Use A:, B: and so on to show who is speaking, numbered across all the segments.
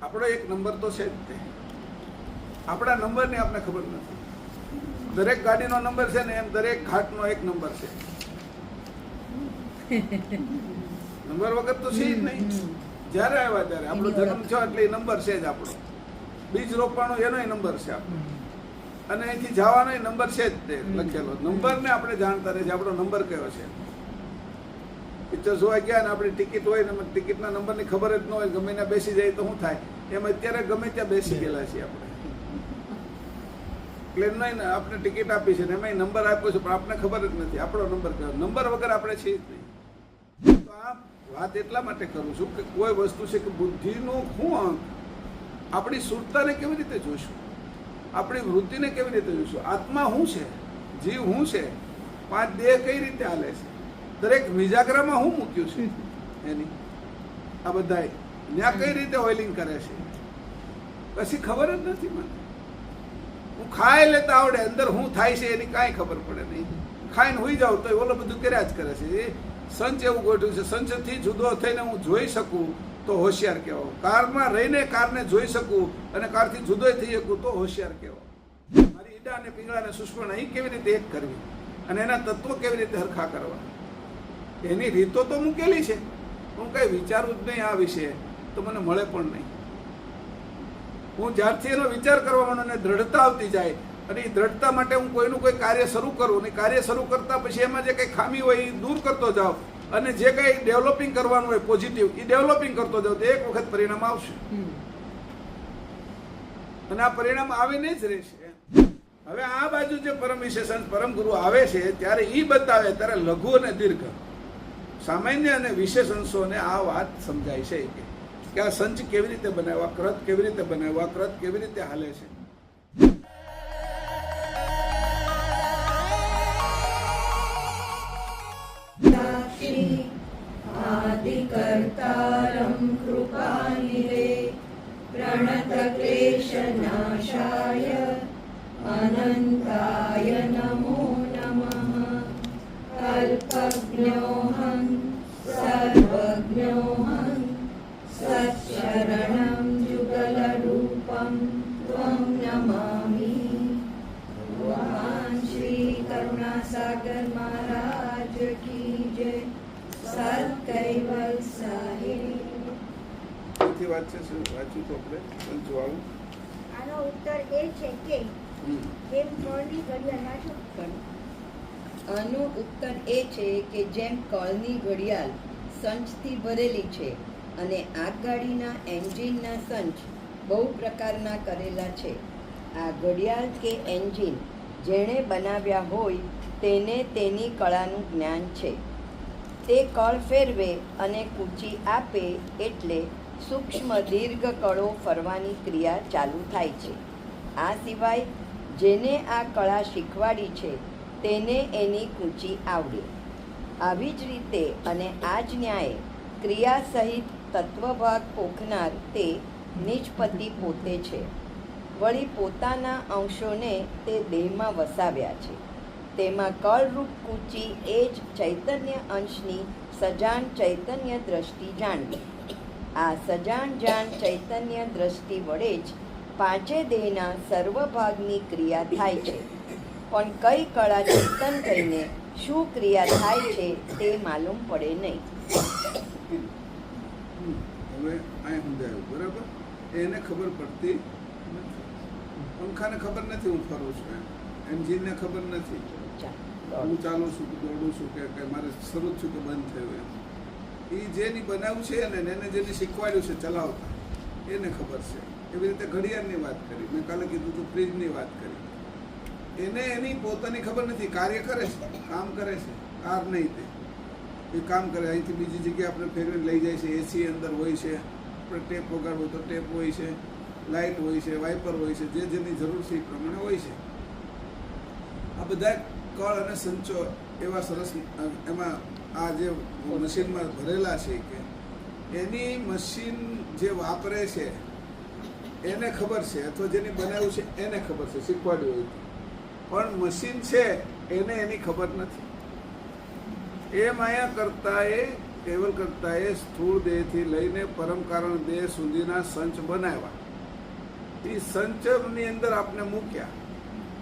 A: આપણો એક નંબર તો છે જ તે. આપણા નંબરની આપણે ખબર નથી. દરેક ગાડીનો નંબર છે ને એમ દરેક ઘાટનો એક નંબર છે. નંબર વગર તો છે જ નહીં. જ્યારે આવ્યા ત્યારે આપણો જન્મ થયો એટલે એ નંબર છે જ આપણો. બીજ રોપવાનો એનોય નંબર છે આપણો, અને અહીંથી જવાનો નંબર છે જ તે લખેલો. નંબરને આપણે જાણતા રહે છે આપણો નંબર કયો છે. પિક્ચર જોવા ગયા ને આપણી ટિકિટ હોય ને ટિકિટના નંબરની ખબર જ ન હોય, ગમે ત્યાં બેસી જાય તો શું થાય. એમ અત્યારે ગમે ત્યાં બેસી ગયેલા છીએ આપણે. પ્લેનમાં ને આપણે ટિકિટ આપી છે ને એમાં નંબર આપ્યો છે પણ આપણે ખબર જ નથી આપણો નંબર કયો. નંબર વગર આપણે છીએ જ નહીં. તો આ વાત એટલા માટે કરું છું કે કોઈ વસ્તુ છે કે બુદ્ધિનો શું અંક, આપણી સુરતાને કેવી રીતે જોઈશું, આપણી વૃત્તિને કેવી રીતે જોઈશું, આત્મા શું છે, જીવ શું છે, પાંચ દેહ કઈ રીતે હાલે છે, દરેક વિજાગરામાં શું મૂક્યું છે એની, આ બધા ત્યાં કઈ રીતે ઓઇલિંગ કરે છે કશી ખબર જ નથી મને. હું ખાઈ લેતા આવડે, અંદર શું થાય છે એની કાંઈ ખબર પડે નહીં. ખાઈને હોઈ જાઉં તો ઓલો બધું કર્યા જ કરે છે. એ સંચ એવું ગોઠવ્યું છે, સંચથી જુદો થઈને હું જોઈ શકું તો હોશિયાર કહેવાય. કારમાં રહીને કારને જોઈ શકું અને કારથી જુદો થઈ શકું તો હોશિયાર કહેવાય. મારી ઈડા અને પીંગળા અને સુષ્મણ અહીં કેવી રીતે એક કરવી અને એના તત્વો કેવી રીતે હરખા કરવા, એની રીતો તો મૂકેલી છે. હું કંઈ વિચારું જ નહીં આ વિશે તો મને મળે પણ નહીં. હું જ્યારથી એનો વિચાર કરવા માંડું અને દ્રઢતા આવતી જાય અને એ દ્રઢતા માટે હું કોઈનું કોઈ કાર્ય શરૂ કરું અને કાર્ય શરૂ કરતા પછી એમાં જે કંઈ ખામી હોય એ દૂર કરતો જાઉં અને જે કંઈ ડેવલપિંગ કરવાનું હોય પોઝિટિવ એ ડેવલપિંગ કરતો જાઉં તો એક વખત પરિણામ આવશે અને આ પરિણામ આવીને જ રહેશે. હવે આ બાજુ જે પરમ વિશેષણ પરમ ગુરુ આવે છે ત્યારે એ બતાવે ત્યારે લઘુ અને દીર્ઘ, સામાન્ય અને વિશેષ અંશોને આ વાત સમજાય છે કે આ સંચ કેવી રીતે બનાવવા, ક્રત કેવી રીતે બનાવવા, ક્રત કેવી રીતે હાલે છે.
B: आदिकर्तारं कृपानिधे प्रणतक्लेशनाशाय अनन्ताय नमो नमः. अल्पज्ञोऽहं सर्वज्ञोऽहं सत्शरणं युगलरूपं त्वं नमामि. भगवान श्री करुणासागर महाराज की जय. સત્કૈવલ સાહેબ
A: વાત છે વાંચ્યું તો આપણે પંચવાળું.
C: આનો ઉત્તર એ છે કે જેમ કળની ઘડિયાળ વાંચો.
B: આનો ઉત્તર એ છે કે જેમ કળની ઘડિયાળ સંચથી ભરેલી છે અને આગગાડીના એન્જિનના સંચ બહુ પ્રકારના કરેલા છે. આ ઘડિયાળ કે એન્જિન જેણે બનાવ્યા હોય તેને તેની કળાનું જ્ઞાન છે. તે કળ ફેરવે અને કૂચી આપે એટલે સૂક્ષ્મ દીર્ઘ કળો ફરવાની ક્રિયા ચાલુ થાય છે. આ સિવાય જેને આ કળા શીખવાડી છે તેને એની કૂચી આવડે. આવી જ રીતે અને આ જ ન્યાયે ક્રિયા સહિત તત્વભાગ પોખનાર તે નિજપતિ પોતે છે. વળી પોતાના અંશોને તે દેહમાં વસાવ્યા છે. તેમાં કળરૂપ કૂચી એ જ ચૈતન્ય અંશની સજાણ ચૈતન્ય દ્રષ્ટિ જાણવી. આ સજાણ જાણ ચૈતન્ય દ્રષ્ટિ વડે જ પાંચે દેહના સર્વભાગની ક્રિયા થાય છે. પણ કઈ કળા ચિંતન કરીને શું ક્રિયા થાય છે તે માલુમ પડે નહીં.
A: હવે આ સમજાયું બરાબર. એને ખબર પડતી નથી, પંખાને ખબર નથી હું ફરું છું, એન્જિનને ખબર નથી હું ચાલું છું કે દોડું છું કે મારે શરૂ છું કે બંધ થયું. એમ એ જેની બનાવ્યું છે ને એને જેને શીખવાડ્યું છે ચલાવતા એને ખબર છે. એવી રીતે ઘડિયાળની વાત કરી, મેં કાલે કીધું તો ફ્રીજની વાત કરી. એને એની પોતાની ખબર નથી. કાર્ય કરે છે, કામ કરે છે, કાર નહીં તે એ કામ કરે. અહીંથી બીજી જગ્યાએ આપણે ફેરવીને લઈ જાય છે. એસી અંદર હોય છે, આપણે ટેપ વગાડવો તો ટેપ હોય છે, લાઇટ હોય છે, વાઇપર હોય છે, જે જેની જરૂર છે એ પ્રમાણે હોય છે. આ બધા કળ અને સંચો એવા સરસ એમાં આ જે મશીનમાં ભરેલા છે કે એની મશીન જે વાપરે છે એને ખબર છે, અથવા જેની બનાવ્યું છે એને ખબર છે, શીખવાડ્યું હોય. પણ મશીન છે એને એની ખબર નથી. એ માયા કરતા એ કેવલ કરતાએ સ્થૂળ દેહથી લઈને પરમ કારણ દેહ સુધીના સંચ બનાવ્યા. એ સંચની અંદર આપણે મૂક્યા.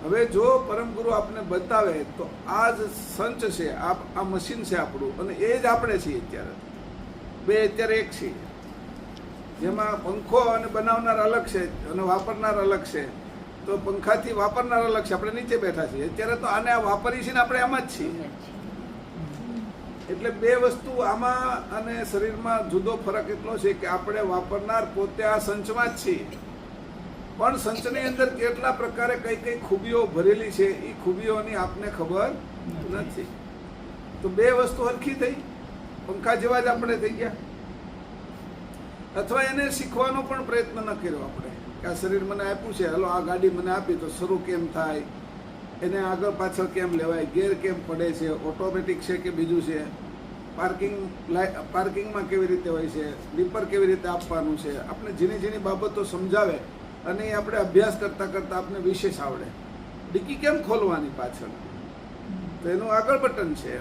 A: હવે જો પરમ ગુરુ આપને બતાવે તો આ જ સંચ છે, આ મશીન છે આપણું, અને એ જ આપણે છીએ. અત્યારે એક છીએ, જેમાં પંખો અને બનાવનાર અલગ છે અને વાપરનાર અલગ છે. તો પંખાથી વાપરનાર અલગ છે, આપણે નીચે બેઠા છીએ. અત્યારે તો આને વાપરીએ છીએ ને આપણે આમાં જ છીએ. એટલે બે વસ્તુ આમાં અને શરીરમાં જુદો ફરક એટલો છે કે આપણે વાપરનાર પોતે આ સંચમાં જ છીએ, પણ સંચની અંદર કેટલા પ્રકારે કઈ કઈ ખૂબીઓ ભરેલી છે એ ખૂબીઓની આપને ખબર નથી. તો બે વસ્તુ હરખી થઈ, પંખા જેવા જ આપણે થઈ ગયા. અથવા એને શીખવાનો પણ પ્રયત્ન ન કર્યો આપણે કે આ શરીર મને આપ્યું છે, હલો આ ગાડી મને આપી તો શરૂ કેમ થાય, એને આગળ પાછળ કેમ લેવાય, ગેર કેમ પડે છે, ઓટોમેટિક છે કે બીજું છે, પાર્કિંગમાં કેવી રીતે હોય છે, ડીપર કેવી રીતે આપવાનું છે. આપણે ઝીણી ઝીણી બાબતો સમજાવે અને એ આપણે અભ્યાસ કરતાં કરતાં આપણે વિશેષ આવડે. ડિક્કી કેમ ખોલવાની પાછળ, તો એનું આગળ બટન છે,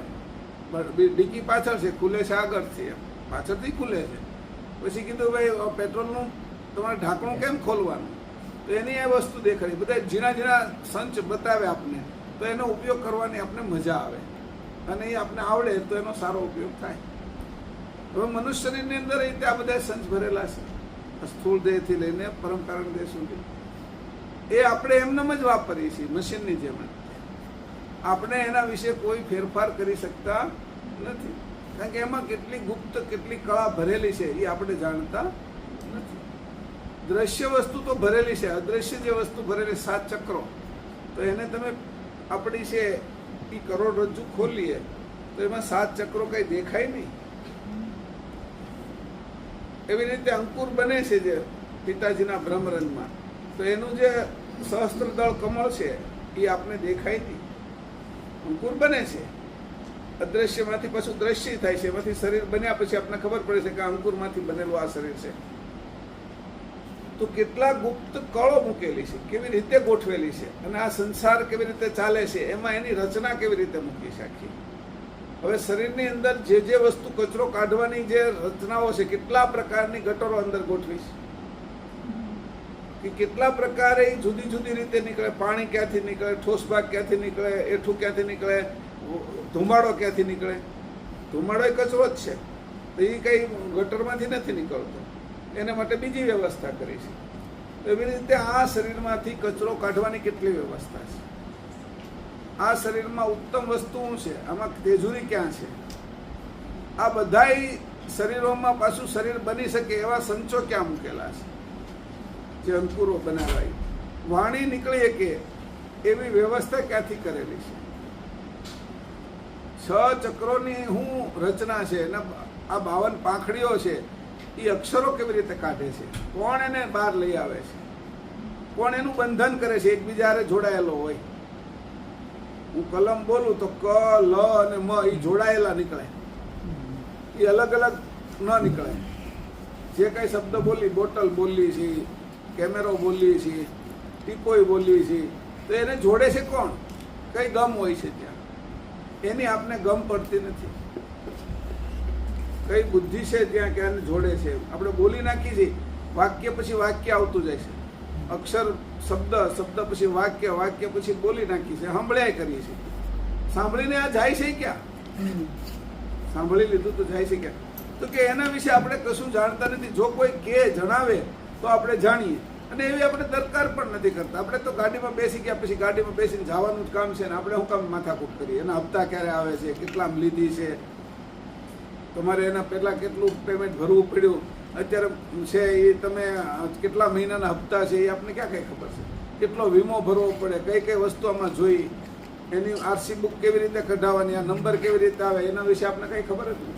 A: ડિક્કી પાછળ છે, ખુલે છે આગળથી, પાછળથી ખુલે છે. પછી કીધું ભાઈ પેટ્રોલનું તમારે ઢાંકણું કેમ ખોલવાનું, તો એની એ વસ્તુ દેખાડી. બધા ઝીણા ઝીણા સંચ બતાવે આપને, તો એનો ઉપયોગ કરવાની આપણે મજા આવે અને એ આપણે આવડે તો એનો સારો ઉપયોગ થાય. હવે મનુષ્ય શરીરની અંદર રીતે આ બધા સંચ ભરેલા છે, સ્થૂળ દેહથી લઈને પરમ કારણ દેહ સુધી. એ આપણે એમનેમ જ વાપરીએ છીએ, મશીનની જેમ. આપણે એના વિશે કોઈ ફેરફાર કરી શકતા નથી, કારણ કે એમાં કેટલી ગુપ્ત કેટલી કળા ભરેલી છે એ આપણે જાણતા નથી. દ્રશ્ય વસ્તુ તો ભરેલી છે, અદ્રશ્ય જે વસ્તુ ભરેલી 7 ચક્રો, તો એને તમે આપણી છે એ કરોડરજ્જુ ખોલીએ તો એમાં 7 ચક્રો કઈ દેખાય નહીં. એવી રીતે અંકુર બને છે જે પિતાજીના બ્રહ્મરંધમાં, તો એનું જે સહસ્ત્રદળ કમળ છે એ આપને દેખાય નહીં. અંકુર બને છે, અદ્રશ્યમાંથી પાછું દ્રશ્ય થાય છે, એમાંથી શરીર બન્યા પછી આપણને ખબર પડે છે કે આ અંકુરમાંથી બનેલું આ શરીર છે. તો કેટલા ગુપ્ત કળો મૂકેલી છે, કેવી રીતે ગોઠવેલી છે, અને આ સંસાર કેવી રીતે ચાલે છે, એમાં એની રચના કેવી રીતે મૂકી શકીએ. હવે શરીરની અંદર જે જે વસ્તુ કચરો કાઢવાની જે રચનાઓ છે, કેટલા પ્રકારની ગટરો અંદર ગોઠવી છે, કે કેટલા પ્રકારે જુદી જુદી રીતે નીકળે. પાણી ક્યાંથી નીકળે, ઠોસ ભાગ ક્યાંથી નીકળે, એઠું ક્યાંથી નીકળે, ધુમાડો ક્યાંથી નીકળે. ધુમાડો એ કચરો જ છે, તો એ કઈ ગટરમાંથી નથી નીકળતો, એના માટે બીજી વ્યવસ્થા કરી છે. એવી રીતે આ શરીરમાંથી કચરો કાઢવાની કેટલી વ્યવસ્થા છે. આ શરીરમાં ઉત્તમ વસ્તુ શું છે, આમાં તેજુરી ક્યાં છે. આ બધાય શરીરોમાં પાછું શરીર બની શકે એવા સંચો ક્યાં મૂકેલા છે, જે અંકુરો બનાવાય, વાણી નીકળી શકે એવી વ્યવસ્થા ક્યાંથી કરેલી છે. 6 ચક્રોની શું રચના છે, એના આ 52 પાંખડીઓ છે, એ અક્ષરો કેવી રીતે કાઢે છે, કોણ એને બહાર લઈ આવે છે, કોણ એનું બંધન કરે છે, એકબીજા હારે જોડાયેલો હોય. હું કલમ બોલું તો ક, લ અને મ એ જોડાયેલા નીકળે, એ અલગ અલગ ન નીકળે. જે કઈ શબ્દ બોલી, બોટલ બોલી છે, કેમેરો બોલી છે, ટીપોઈ બોલી છે, તો એને જોડે છે કોણ, કઈ ગમ હોય છે ત્યાં, એની આપને ગમ પડતી નથી. કઈ બુદ્ધિ છે ત્યાં કે આને જોડે છે. આપણે બોલી નાખી છે, વાક્ય પછી વાક્ય આવતું જાય છે, અક્ષર શબ્દ, શબ્દ પછી વાક્ય, વાક્ય પછી બોલી નાખી છે, સાંભળ્યા કરીએ છીએ. સાંભળીને આ જાય છે ક્યાં, સાંભળી લીધું તો જાય છે ક્યાં, તો કે એના વિશે આપણે કશું જાણતા નથી. જો કોઈ કે જણાવે તો આપણે જાણીએ, અને એવી આપણે દરકાર પણ નથી કરતા. આપણે તો ગાડીમાં બેસી ગયા પછી ગાડીમાં બેસીને જવાનું જ કામ છે ને આપણે શું કામ માથાકૂટ કરીએ. એના હપ્તા ક્યારે આવે છે, કેટલામાં લીધી છે, તમારે એના પહેલાં કેટલું પેમેન્ટ ભરવું પડ્યું, અત્યારે છે એ તમે કેટલા મહિનાના હપ્તા છે એ આપણને ક્યાં કંઈ ખબર છે, કેટલો વીમો ભરવો પડે, કઈ કઈ વસ્તુ આમાં જોઈ, એની આરસી બુક કેવી રીતે કઢાવવાની, આ નંબર કેવી રીતે આવે, એના વિશે આપણને કંઈ ખબર જ નથી.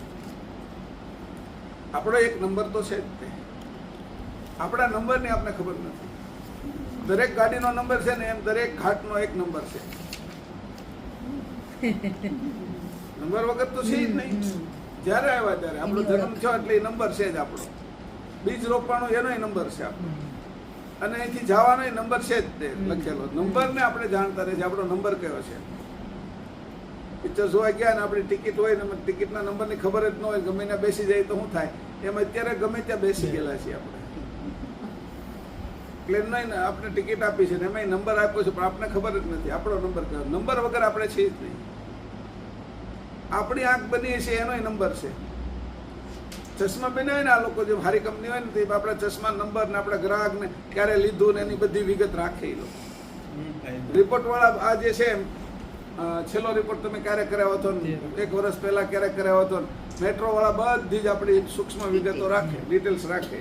A: આપણો એક નંબર તો છે જ તે, આપણા નંબરની આપણને ખબર નથી. દરેક ગાડીનો નંબર છે ને એમ દરેક ઘાટનો એક નંબર છે. નંબર વગર તો છે જ નહીં. જ્યારે આવ્યા ત્યારે આપણો જન્મ થયો એટલે એ નંબર છે જ આપણો. બીજ રોપવાનો એનો નંબર છે આપણો, અને અહીંથી જવાનો નંબર છે જ તે લખેલો. નંબરને આપણે જાણતા રહે છે આપણો નંબર કયો છે. પિક્ચર જોવા ગયા ને આપણી ટિકિટ હોય ને ટિકિટના નંબરની ખબર જ ન હોય, ગમે ત્યાં બેસી જાય તો શું થાય? એમ અત્યારે ગમે ત્યાં બેસી ગયેલા છીએ આપણે. પ્લેનનો આપણે ટિકિટ આપી છે ને એમાં નંબર આપ્યો છે, પણ આપણને ખબર જ નથી આપણો નંબર કયો. નંબર વગર આપણે છીએ જ નહીં. આપણી આંખ બની છે એનો નંબર છે. ચશ્મા બનાવે ને આ લોકો, જે સારી કંપની હોય ને તે આપણા ચશ્મા નંબર ને આપણા ગ્રાહકને ક્યારે લીધું ને એની બધી વિગત રાખે એ લોકો. રિપોર્ટ વાળા આ જે છે છેલ્લો રિપોર્ટ તમે ક્યારે કરાવ્યો હતો ને 1 વર્ષ પહેલા ક્યારે કરાવ્યો હતો, મેટ્રો વાળા બધી જ આપણી સૂક્ષ્મ વિગતો રાખે, ડિટેલ્સ રાખે.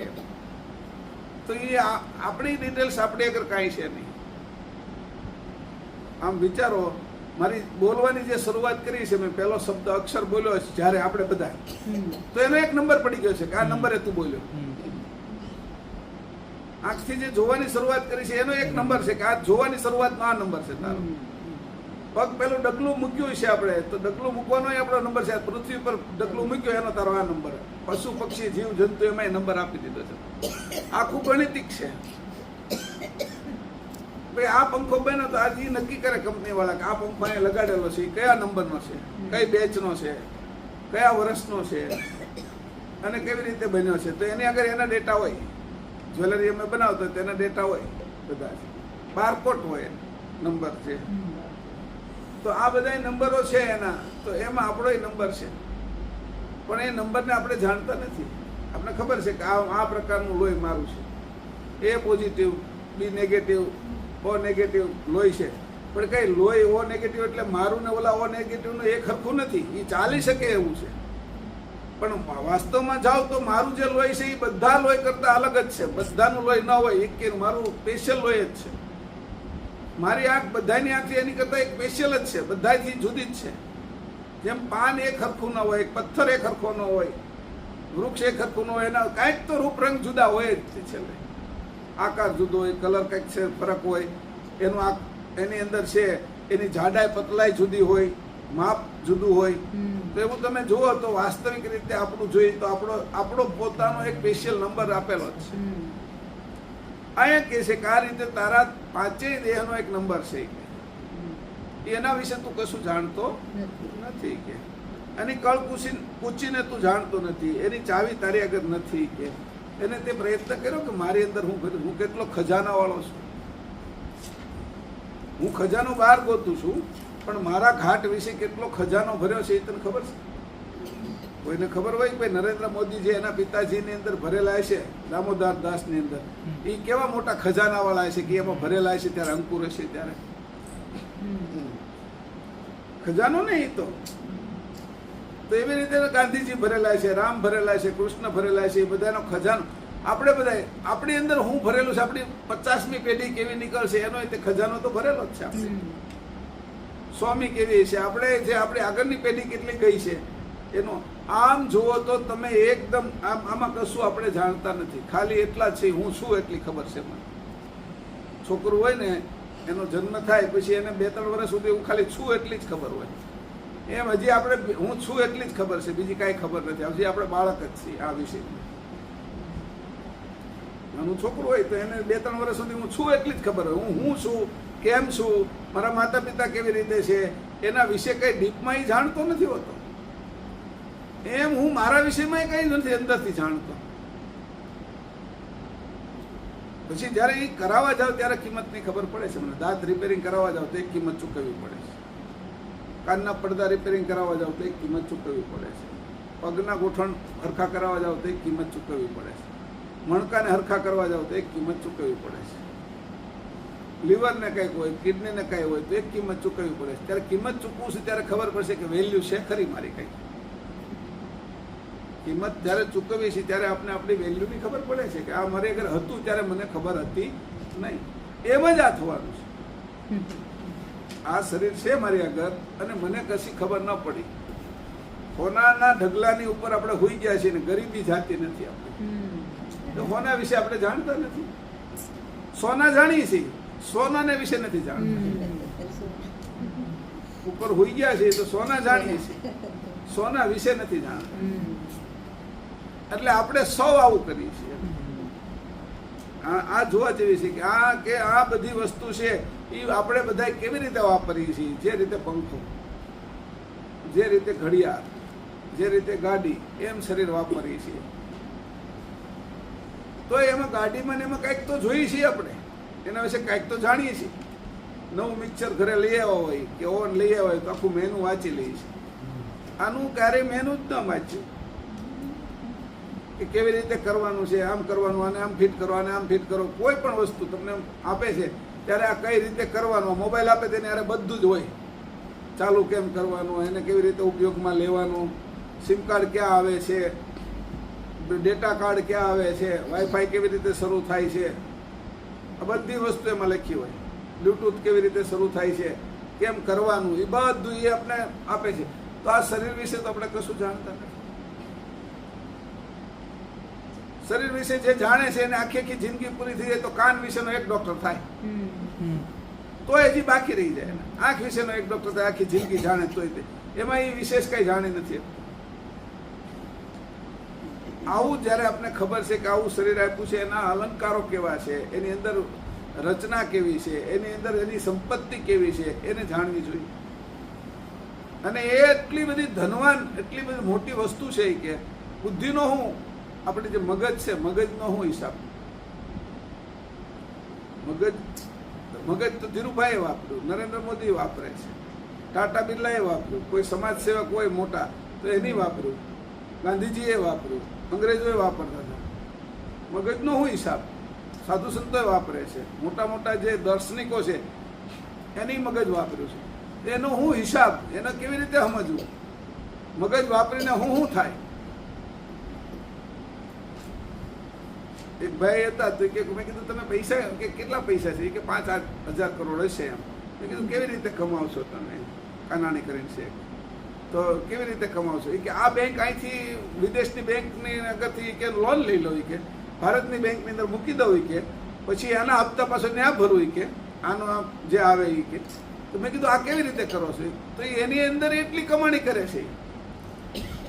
A: તો એ આપણી ડિટેલ્સ આપણી આગળ કાંઈ છે નહીં. આમ વિચારો, મારી બોલવાની જે શરૂઆત કરી છે, મેં પહેલો શબ્દ અક્ષર બોલ્યો છે જ્યારે આપણે બધા, તો એનો એક નંબર પડી ગયો છે કે આ નંબરે તું બોલ્યો. આંખથી જે જોવાની શરૂઆત કરી છે એનો એક નંબર છે કે આ જોવાની શરૂઆતનો આ નંબર છે તારો. પગ પેલું ડગલું મૂક્યું છે આપણે, તો ડગલું મૂકવાનો આપણો નંબર છે. પૃથ્વી પર ડગલું મૂક્યું એનો તારો આ નંબર. પશુ પક્ષી જીવ જંતુ એમાં નંબર આપી દીધો છે. આખું ગણિતિક છે. ભાઈ આ પંખો બન્યો તો આજે નક્કી કરે કંપની વાળા કે આ પંખો અહીંયા લગાડેલો છે, કયા નંબરનો છે, કઈ બેચનો છે, કયા વર્ષનો છે અને કેવી રીતે બન્યો છે. તો એની આગળ એના ડેટા હોય. જ્વેલરી અમે બનાવતો તેના ડેટા હોય બધા, બારકોડ હોય, નંબર છે. તો આ બધા નંબરો છે એના, તો એમાં આપણો નંબર છે. પણ એ નંબરને આપણે જાણતા નથી. આપણે ખબર છે કે આ પ્રકારનું લોહી મારું છે, એ પોઝિટિવ, બી નેગેટિવ, ઓ નેગેટિવ લોહી છે. પણ કઈ લોહી ઓ નેગેટિવ એટલે મારું ને ઓલા ઓ નેગેટિવનું એક સરખું નથી. એ ચાલી શકે એવું છે, પણ વાસ્તવમાં જાઓ તો મારું જે લોહી છે એ બધા લોહી કરતા અલગ જ છે. બધાનું લોહી ન હોય એક, મારું સ્પેશિયલ લોહી જ છે. મારી આંખ બધાની આંખ એની કરતા એક સ્પેશિયલ જ છે, બધાથી જુદી જ છે. જેમ પાન એક સરખું ન હોય, પથ્થર એક સરખો ન હોય, વૃક્ષ એક સરખું ન હોય, એના કાંઈક તો રૂપરંગ જુદા હોય જ છે. આકાર જુદો હોય, કલર કંઈક છે, ફરક હોય, એનું એની અંદર છે, એની જાડાઈ પતલાઈ જુદી હોય, માપ જુદું હોય. તો એવું તમે જુઓ તો વાસ્તવિક રીતે આપણું જોઈએ તો આપણો પોતાનો એક સ્પેશિયલ નંબર આપેલો જ છે. અહીંયા કહે છે કે આ રીતે તારા 5 દેહનો એક નંબર છે. એના વિશે તું કશું જાણતો નથી કે એની કળ પૂછીને તું જાણતો નથી. એની ચાવી તારી આગળ નથી કે એને તે પ્રયત્ન કર્યો કે મારી અંદર હું કેટલો ખજાના વાળો છું. હું ખજાનો બહાર ગોતું છું, પણ મારા ઘાટ વિશે કેટલો ખજાનો ભર્યો છે એ તને ખબર છે? કોઈને ખબર હોય કે નરેન્દ્ર મોદી જે એના પિતાજીની અંદર ભરેલા છે, દામોદર દાસની અંદર, એ કેવા મોટા ખજાના વાળા છે કે એમાં ભરેલા છે ત્યારે અંકુર હશે ત્યારે ખજાનો નહીં. તો એવી રીતે ગાંધીજી ભરેલા છે, રામ ભરેલા છે, કૃષ્ણ ભરેલા છે. એ બધાનો ખજાનો આપણે બધા આપણી અંદર હું ભરેલું છે. આપણી 50મી પેઢી કેવી નીકળશે એનો તે ખજાનો તો ભરેલો જ છે. આપણે સ્વામી કેવી છે, આપણે જે આપણી આગળની પેઢી કેટલી ગઈ છે એનો આમ જુઓ તો તમે એકદમ આમાં કશું આપણે જાણતા નથી. ખાલી એટલા જ છે, હું છું એટલી ખબર છે મને. છોકરું હોય ને એનો જન્મ થાય પછી એને 2-3 વર્ષ સુધી હું ખાલી છું એટલી જ ખબર હોય. એમ હજી આપણે હું છું એટલી જ ખબર છે, બીજી કાંઈ ખબર નથી. હજી આપણે બાળક જ છીએ આ વિશે. નાનું છોકરું હોય તો એને 2-3 વર્ષ સુધી હું છું એટલી જ ખબર હોય. હું છું, કેમ છું, મારા માતા પિતા કેવી રીતે છે, એના વિશે કઈ ડીપમાં જાણતો નથી હોતો. એમ હું મારા વિષયમાં કઈ નથી અંદરથી જાણતો. પછી જયારે એ કરાવવા જાવ ત્યારે કિંમતની ખબર પડે છે મને. દાંત રિપેરિંગ કરાવવા જાવ તો એક કિંમત ચૂકવવી પડે છે. કાનના પડદા રિપેરિંગ કરાવવા જાવ તો એક કિંમત ચૂકવવી પડે છે. પગના ગોઠણ હરખા કરાવવા જાવ તો એક કિંમત ચૂકવવી પડે છે. મણકાને હરખા કરવા જાવ તો એક કિંમત ચૂકવવી પડે છે. લીવરને કંઈક હોય, કિડનીને કંઈ હોય તો એક કિંમત ચૂકવવી પડે છે. ત્યારે કિંમત ચૂકવું છે ત્યારે ખબર પડશે કે વેલ્યુ છે ખરી મારી કંઈક. કિંમત જ્યારે ચૂકવીએ છીએ ત્યારે આપણે આપણી વેલ્યુની ખબર પડે છે કે આ મારી આગળ હતું ત્યારે મને ખબર હતી નહીં. એમ જ આ થવાનું છે. આ શરીર છે મારી આગળ અને મને કશી ખબર ન પડી. સોનાના ઢગલાની ઉપર આપણે હોઈ ગયા છીએ ને ગરીબી જાતી નથી આપણે. તો સોના વિશે આપણે જાણતા નથી. સોના જાણીએ છીએ, સોનાને વિશે નથી જાણતા. ઉપર હોઈ ગયા છીએ તો સોના જાણીએ છીએ, સોના વિશે નથી જાણતા. એટલે આપણે સૌ આવું કરીએ છીએ. આ જોવા જેવી છે કે આ બધી વસ્તુ છે એ આપણે બધા કેવી રીતે વાપરીએ છીએ. જે રીતે પંખો જે રીતે ઘડિયાળ, જે રીતે ગાડી, એમ શરીર વાપરીએ છીએ. તો એમાં ગાડીમાં ને એમાં કાંઈક તો જોઈએ છીએ આપણે, એના વિશે કાંઈક તો જાણીએ છીએ. નવું મિક્સર ઘરે લઈ આવ્યા હોય કે ઓવન લઈ આવ્યા હોય તો આખું મેનુ વાંચી લઈએ છીએ. આનું ક્યારેય મેનુ જ ન વાંચ્યું કે કેવી રીતે કરવાનું છે, આમ કરવાનું, આને આમ ફિટ કરો, આને આમ ફિટ કરો. કોઈ પણ વસ્તુ તમને આપે છે ત્યારે આ કઈ રીતે કરવાનું, મોબાઈલ આપે તેને ત્યારે બધું જ હોય. ચાલુ કેમ કરવાનું, એને કેવી રીતે ઉપયોગમાં લેવાનું, સિમ કાર્ડ ક્યાં આવે છે, ડેટા કાર્ડ ક્યાં આવે છે, વાઈફાઈ કેવી રીતે શરૂ થાય છે, આ બધી વસ્તુ એમાં લખી હોય. બ્લૂટૂથ કેવી રીતે શરૂ થાય છે, કેમ કરવાનું, એ બધું એ આપણે આપે છે. તો આ શરીર વિશે તો આપણે કશું જાણતા નથી. શરીર વિશે જે જાણે છે એને આખી આખી જિંદગી પૂરી થઈ જાય તો કાન વિશેનો એક ડોક્ટર થાય તો હજી બાકી રહી જાય. આંખ વિશેનો એક ડોક્ટર થાય, આખી જિંદગી જાણે તોય તે એમાં એ વિશેષ કઈ જાણી નથી. આવું જ્યારે આપણે ખબર છે કે આવું શરીર આપ્યું છે, એના અલંકારો કેવા છે, એની અંદર રચના કેવી છે, એની અંદર એની સંપત્તિ કેવી છે, એને જાણવી જોઈએ. અને એ એટલી બધી ધનવાન, એટલી બધી મોટી વસ્તુ છે કે બુદ્ધિનો હું, આપણે જે મગજ છે, મગજનો હું હિસાબ. મગજ તો ધીરુભાઈએ વાપર્યું, નરેન્દ્ર મોદી વાપરે છે, ટાટા બિરલાએ વાપર્યું, કોઈ સમાજ સેવક હોય મોટા તો એની વાપર્યું, ગાંધીજીએ વાપર્યું, અંગ્રેજોએ વાપરતા હતા. મગજનો હું હિસાબ સાધુ સંતોએ વાપરે છે, મોટા મોટા જે દાર્શનિકો છે એની મગજ વાપર્યું છે. એનો હું હિસાબ, એને કેવી રીતે સમજવું, મગજ વાપરીને હું થાય. એક ભાઈ હતા તો કે મેં કીધું તમે પૈસા, કે કેટલા પૈસા છે, કે 5,000 કરોડ હશે એમ. મેં કીધું કેવી રીતે કમાવશો તમે, કાનાણી કરીને છે તો કેવી રીતે કમાવશો? એ કે આ બેંક અહીંથી વિદેશની બેંકની આગળથી કે લોન લઈ લો, કે ભારતની બેંકની અંદર મૂકી દઉં, કે પછી આના હપ્તા પાછો ત્યાં ભરવું, કે આનો જે આવે એ કે. તો મેં કીધું આ કેવી રીતે કરો છો? તો એની અંદર એટલી કમાણી કરે છે,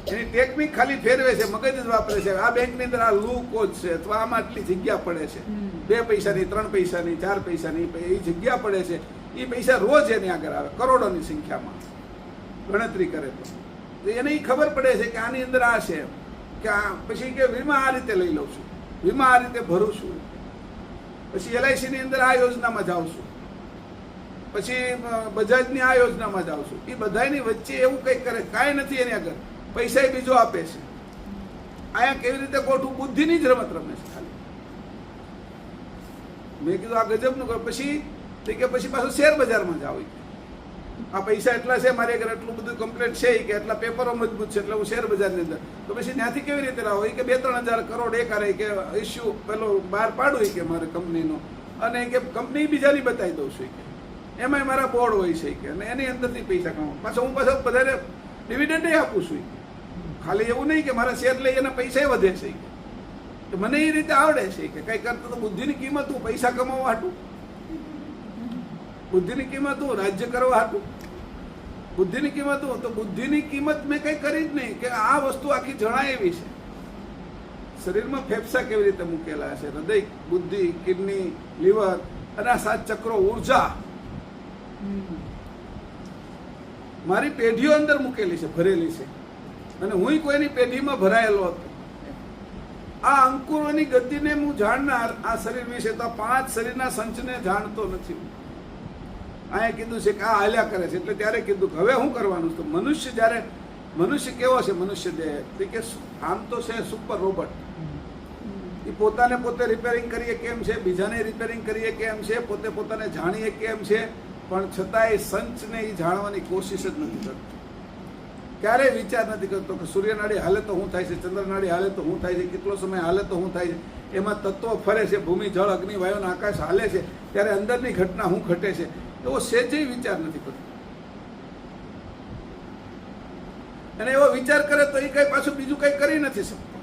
A: એની ટેકનિક ખાલી ફેરવે છે, મગજ જ વાપરે છે. આ બેંકની અંદર આ લૂ કોચ છે, અથવા આમાં આટલી જગ્યા પડે છે, 2 પૈસાની, 3 પૈસાની, 4 પૈસાની એ જગ્યા પડે છે. એ પૈસા રોજ એની આગળ આવે, કરોડોની સંખ્યામાં ગણતરી કરે તો એને ખબર પડે છે કે આની અંદર આ છે, કે આ પછી કે વીમા આ રીતે લઈ લઉં છું, વીમા આ રીતે ભરું છું, પછી LIC ની અંદર આ યોજનામાં જાઉં છું, પછી બજાજની આ યોજનામાં જાઉં છું. એ બધાની વચ્ચે એવું કંઈક કરે, કાંઈ નથી એની આગળ, પૈસા બીજો આપે છે. અહીંયા કેવી રીતે ગોઠવું, બુદ્ધિની જ રમત રમે છે ખાલી. મેં કીધું આ ગજબનું કર. પછી પાછું શેર બજારમાં જાવ, આ પૈસા એટલા છે મારી આગળ, એટલું બધું કમ્પ્લેટ છે કે એટલા પેપરો મજબૂત છે એટલે હું શેર બજારની અંદર. તો પછી ત્યાંથી કેવી રીતે લાવો? કે 2-3 હજાર કરોડ એક આરે કે ઇસ્યુ પેલો બહાર પાડું કે મારે કંપનીનો, અને કે કંપની બીજાની બતાવી દઉં છું કે એમાંય મારા બોર્ડ હોય છે કે, અને એની અંદરથી પૈસા કમાવું. પાછો હું વધારે ડિવિડન્ડ આપું છું. ખાલી એવું નહીં કે મારા શેર લઈ એના પૈસા વધે છે, કે મને એ રીતે આવડે છે કે કઈ કરતા. તો બુદ્ધિની કિંમત હું પૈસા કમાવા હાટું, બુદ્ધિની કિંમત હું રાજ્ય કરવા હાટું, બુદ્ધિની કિંમત હું તો બુદ્ધિની કિંમત મેં કઈ કરી જ નહીં. કે આ વસ્તુ આખી જણાય એવી છે. શરીરમાં ફેફસા કેવી રીતે મૂકેલા છે, હૃદય, બુદ્ધિ, કિડની, લીવર અને આ 7 ચક્રો, ઉર્જા મારી પેઢીઓ અંદર મૂકેલી છે, ભરેલી છે, અને હું કોઈની પેઢીમાં ભરાયેલો હતો. આ અંકુરોની ગતિને હું જાણનાર આ શરીર વિશે તો 5 શરીરના સંચને જાણતો નથી. અહીંયા કીધું છે કે આ હાલ્યા કરે છે, એટલે ત્યારે કીધું કે હવે શું કરવાનું? તો મનુષ્ય જ્યારે, મનુષ્ય કેવો છે, મનુષ્ય દેહ કે આમ તો છે સુપર રોબોટ. એ પોતાને પોતે રિપેરિંગ કરીએ કેમ છે, બીજાને રિપેરિંગ કરીએ કેમ છે, પોતે પોતાને જાણીએ કેમ છે, પણ છતાંય સંચને એ જાણવાની કોશિશ જ નથી કરતો. ક્યારેય વિચાર નથી કરતો કે સૂર્યનાડી હાલે તો શું થાય છે, ચંદ્રનાડી હાલે તો શું થાય છે, કેટલો સમય હાલે તો શું થાય છે, એમાં તત્વો ફરે છે, ભૂમિ, જળ, અગ્નિ, વાયુ, આકાશ હાલે છે, ત્યારે અંદરની ઘટના શું ઘટે છે, એવો સહેજે વિચાર નથી કરતો. અને એવો વિચાર કરે તો એ કઈ પાછું બીજું કઈ કરી નથી શકતો.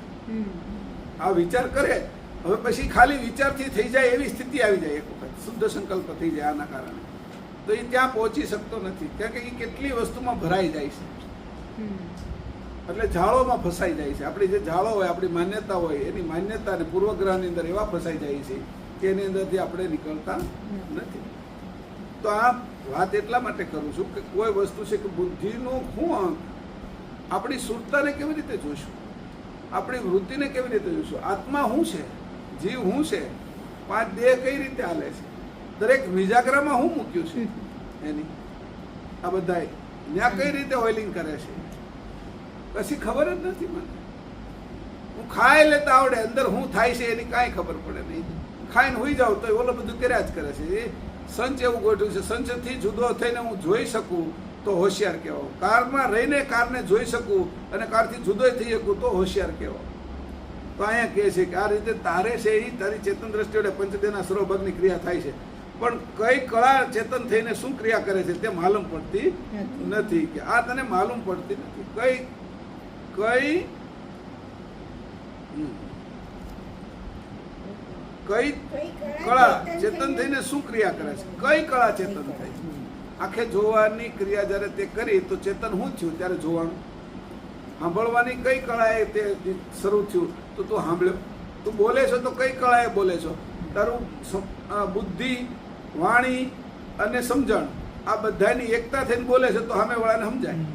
A: આ વિચાર કરે હવે પછી ખાલી વિચારથી થઈ જાય એવી સ્થિતિ આવી જાય, એક વખત શુદ્ધ સંકલ્પ થઈ જાય આના કારણે, તો એ ત્યાં પહોંચી શકતો નથી. કારણ કે એ કેટલી વસ્તુમાં ભરાઈ જાય છે, એટલે જાળોમાં ફસાઈ જાય છે. આપણી જે જાળો હોય, આપણી માન્યતા હોય, એની માન્યતા અને પૂર્વગ્રહની અંદર એવા ફસાઈ જાય છે કે એની અંદરથી આપણે નીકળતા નથી. તો આ વાત એટલા માટે કરું છું કે કોઈ વસ્તુ છે કે બુદ્ધિનું હું અંક આપણી સુરતાને કેવી રીતે જોઈશું, આપણી વૃત્તિને કેવી રીતે જોઈશું, આત્મા શું છે, જીવ શું છે, પાંચ દેહ કઈ રીતે હાલે છે, દરેક વિજાગરામાં શું મૂક્યું છે એની, આ બધા ત્યાં કઈ રીતે ઓઇલિંગ કરે છે, કશી ખબર જ નથી મને. હું ખાઈ લેતા આવડે, અંદર શું થાય છે એની કાંઈ ખબર પડે નહીં. ખાઈને હોઈ જાઉં તો ઓલો બધું કર્યા જ કરે છે. એ સંચ એવું ગોઠવ્યું છે, સંચથી જુદો થઈને હું જોઈ શકું તો હોશિયાર કહેવાય. કારમાં રહીને કારને જોઈ શકું અને કારથી જુદો થઈ શકું તો હોશિયાર કહેવાય. તો અહીંયા કહે છે કે આ રીતે તારે છે એ તારી ચેતન દ્રષ્ટિ વડે પંચદેહના સર્વભાગની ક્રિયા થાય છે, પણ કઈ કળા ચેતન થઈને શું ક્રિયા કરે છે તે માલુમ પડતી નથી. કે આ તને માલુમ પડતી નથી. કઈ કળા ચેતન થઈને શું ક્રિયા કરે છે, કઈ કળા ચેતન થઈ. આખે જોવાની ક્રિયા જ્યારે તે કરી તો ચેતન શું થયું ત્યારે જોવાનું. સાંભળવાની કઈ કળાએ તે શરૂ થયું તો તું સાંભળ્યો. તું બોલે છો તો કઈ કળાએ બોલે છો. તારું બુદ્ધિ, વાણી અને સમજણ આ બધાની એકતા થઈને બોલે છે તો સામેવાળાને સમજાય.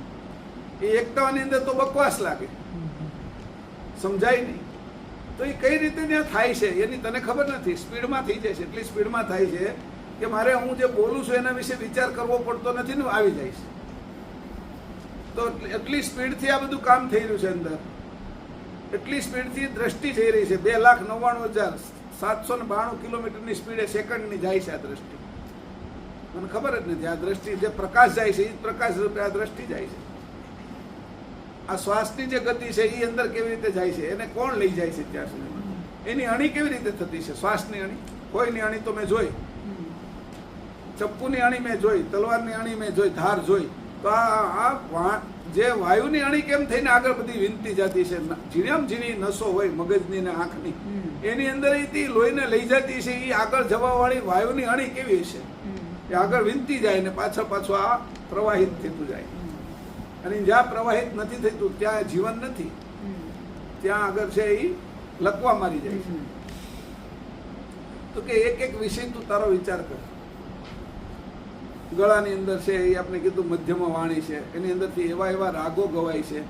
A: એ એકતાની અંદર તો બકવાસ લાગે, સમજાય નહીં. તો એ કઈ રીતે ત્યાં થાય છે એની તને ખબર નથી. સ્પીડમાં થઈ જાય છે, એટલી સ્પીડમાં થાય છે કે મારે હું જે બોલું છું એના વિશે વિચાર કરવો પડતો નથી ને આવી જાય છે. તો એટલી સ્પીડથી આ બધું કામ થઈ રહ્યું છે અંદર. એટલી સ્પીડથી દ્રષ્ટિ જઈ રહી છે. 2,99,792 કિલોમીટરની સ્પીડે સેકન્ડની જાય છે આ દ્રષ્ટિ. મને ખબર જ નથી. આ દ્રષ્ટિ જે પ્રકાશ જાય છે એ જ પ્રકાશ રૂપે આ દ્રષ્ટિ જાય છે. આ શ્વાસની જે ગતિ છે એ અંદર કેવી રીતે જાય છે, એને કોણ લઈ જાય છે ત્યાં સુધી, એની અણી કેવી રીતે થતી છે. શ્વાસની અણી, કોઈની અણી તો મેં જોઈ, ચપ્પુની અણી મેં જોઈ, તલવારની અણી મેં જોઈ, ધાર જોઈ. તો આ જે વાયુની અણી કેમ થઈને આગળ બધી વિનતી જતી છે, ઝીણામ ઝીણી નસો હોય મગજની ને આંખની, એની અંદર લોહીને લઈ જતી છે. એ આગળ જવા વાળી વાયુની અણી કેવી છે, એ આગળ વિનતી જાય ને પાછળ આ પ્રવાહિત થતું જાય. અને જ્યાં પ્રવાહિત નથી થતું ત્યાં જીવન નથી, ત્યાં આગળ છે એ લકવા મારી જાય છે. તો કે એક એક વિષય તું તારો વિચાર કર. ગળાની અંદર છે એ આપણે કીધું મધ્યમ વાણી છે, એની અંદરથી એવા રાગો ગવાય છે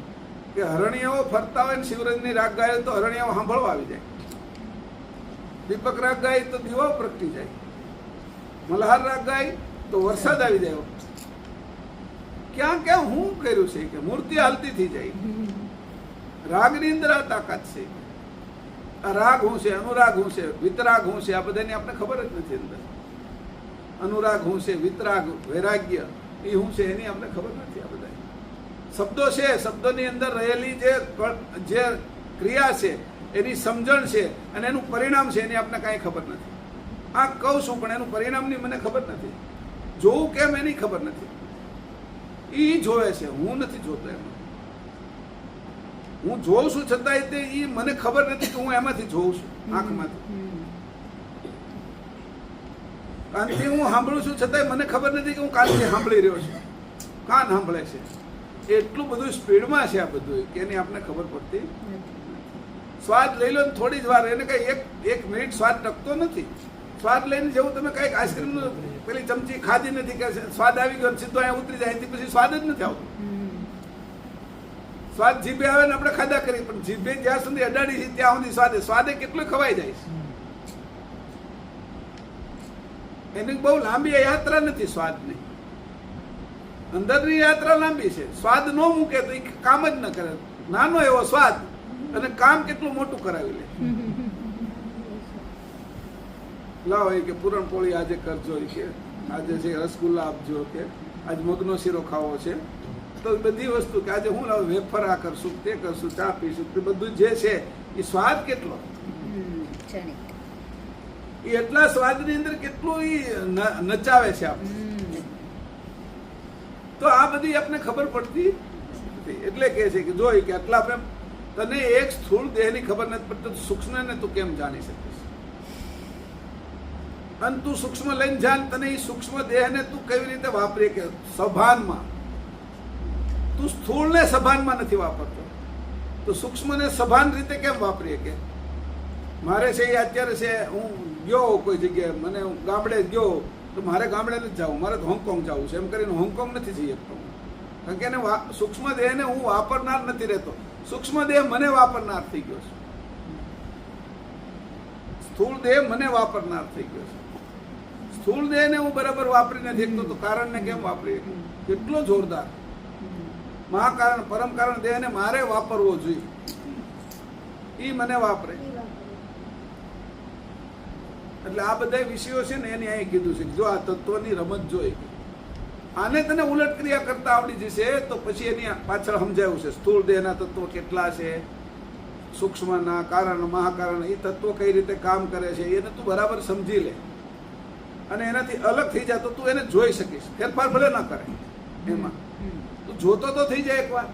A: કે હરણિયાઓ ફરતા હોય ને શિવરજની રાગ ગાય તો હરણિયાઓ સાંભળવા આવી જાય. દીપક રાગ ગાય તો દીવાઓ પ્રગટી જાય. મલ્હાર રાગ ગાય તો વરસાદ આવી જાય. ક્યાં ક્યાં હું કર્યું છે કે મૂર્તિ હાલતી થઈ જાય. રાગની અંદર આ તાકાત છે. આ રાગ હું છે, અનુરાગ હું છે, વિતરાગ હું છે, આ બધાની આપણે ખબર જ નથી. અંદર અનુરાગ હું છે, વિતરાગ, વૈરાગ્ય એ હું છે એની આપણે ખબર નથી. આ બધા શબ્દો છે, શબ્દોની અંદર રહેલી જે ક્રિયા છે એની સમજણ છે અને એનું પરિણામ છે એની આપણે કાંઈ ખબર નથી. આ કહું છું પણ એનું પરિણામની મને ખબર નથી. જોવું કેમ એની ખબર નથી. એ જોવે છે, હું નથી જોતો. એમાં હું જોઉં છું છતાંય તે એ મને ખબર નથી કે હું એમાંથી જોઉં છું, આંખમાંથી. કાનથી હું સાંભળું છું છતાંય મને ખબર નથી કે હું કાનથી સાંભળી રહ્યો છું. કાન સાંભળે છે. એટલું બધું સ્પીડમાં છે આ બધું કે એની આપણે ખબર પડતી. સ્વાદ લઈ લો ને થોડી જ વાર, એને કઈ એક મિનિટ સ્વાદ ટકતો નથી. સ્વાદ લઈને જેવું તમે કઈક આઈસ્ક્રીમનું પેલી ચમચી ખાધી નથી કે સ્વાદ આવી ગયો સીધો અહીંયા ઉતરી જાય, એથી પછી સ્વાદ જ નથી આવતો. સ્વાદ જીભે આવે ને આપણે ખાધા કરી, પણ જીભે જ્યાં સુધી અડાડી છે ત્યાં સુધી સ્વાદે કેટલું ખવાઈ જાય છે. એની બહુ લાંબી યાત્રા નથી સ્વાદની. અંદરની યાત્રા લાંબી છે. સ્વાદ ન મૂકે તો એ કામ જ ન કરે. નાનો એવો સ્વાદ અને કામ કેટલું મોટું કરાવી લે. લાવો કે પૂરણપોળી આજે કરજો, કે આજે છે રસગુલ્લા આપજો, કે આજે મગનો શીરો ખાવો છે, તો બધી વસ્તુ કે આજે હું લાવ વેફર આ કરશું, તે કરશું, ચા પીશું, તે બધું જે છે એ સ્વાદ કેટલો, એ એટલા સ્વાદની અંદર કેટલું એ નચાવે છે આપણે. તો આ બધી આપણે ખબર પડતી એટલે કહે છે કે જોઈ કે આટલા આપણે તને એક સ્થૂળ દેહની ખબર નથી પડતી, સૂક્ષ્મને તું કેમ જાણી શકીશ. અને તું સૂક્ષ્મ લઈને જાણ, તને એ સૂક્ષ્મ દેહને તું કેવી રીતે વાપરી કે સભાનમાં. તું સ્થૂળને સભાનમાં નથી વાપરતો તો સૂક્ષ્મને સભાન રીતે કેમ વાપરીએ. કે મારે છે એ અત્યારે છે હું ગયો કોઈ જગ્યાએ, મને ગામડે ગયો તો મારે ગામડે નથી જવું, મારે તો હોંગકોંગ જવું છે એમ કરીને હોંગકોંગ નથી જઈ શકતો. કારણ કે એને સૂક્ષ્મ દેહને હું વાપરનાર નથી રહેતો, સૂક્ષ્મ દેહ મને વાપરનાર થઈ ગયો છે, સ્થૂળ દેહ મને વાપરનાર થઈ ગયો છે. સ્થૂળ દેહને હું બરાબર વાપરી નથી શકતો તો કારણને કેમ વાપરી શકું? કેટલો જોરદાર મહાકારણ પરમ કારણ દેહને મારે વાપરવો જોઈએ, એ મને વાપરે. એટલે આ બધા વિષયો છે ને એને અહીં કીધું છે કે જો આ તત્વની રમત જોઈ, આને તને ઉલટ ક્રિયા કરતા આવડી જશે તો પછી એની પાછળ સમજાયું છે સ્થૂળ દેહના તત્વો કેટલા છે, સૂક્ષ્મના કારણ મહાકારણ એ તત્વો કઈ રીતે કામ કરે છે એને તું બરાબર સમજી લે અને એનાથી અલગ થઈ જાય તો તું એને જોઈ શકીશ. ફેરફાર ભલે ના કરે એમાં, તું જોતો તો થઈ જાય એકવાર.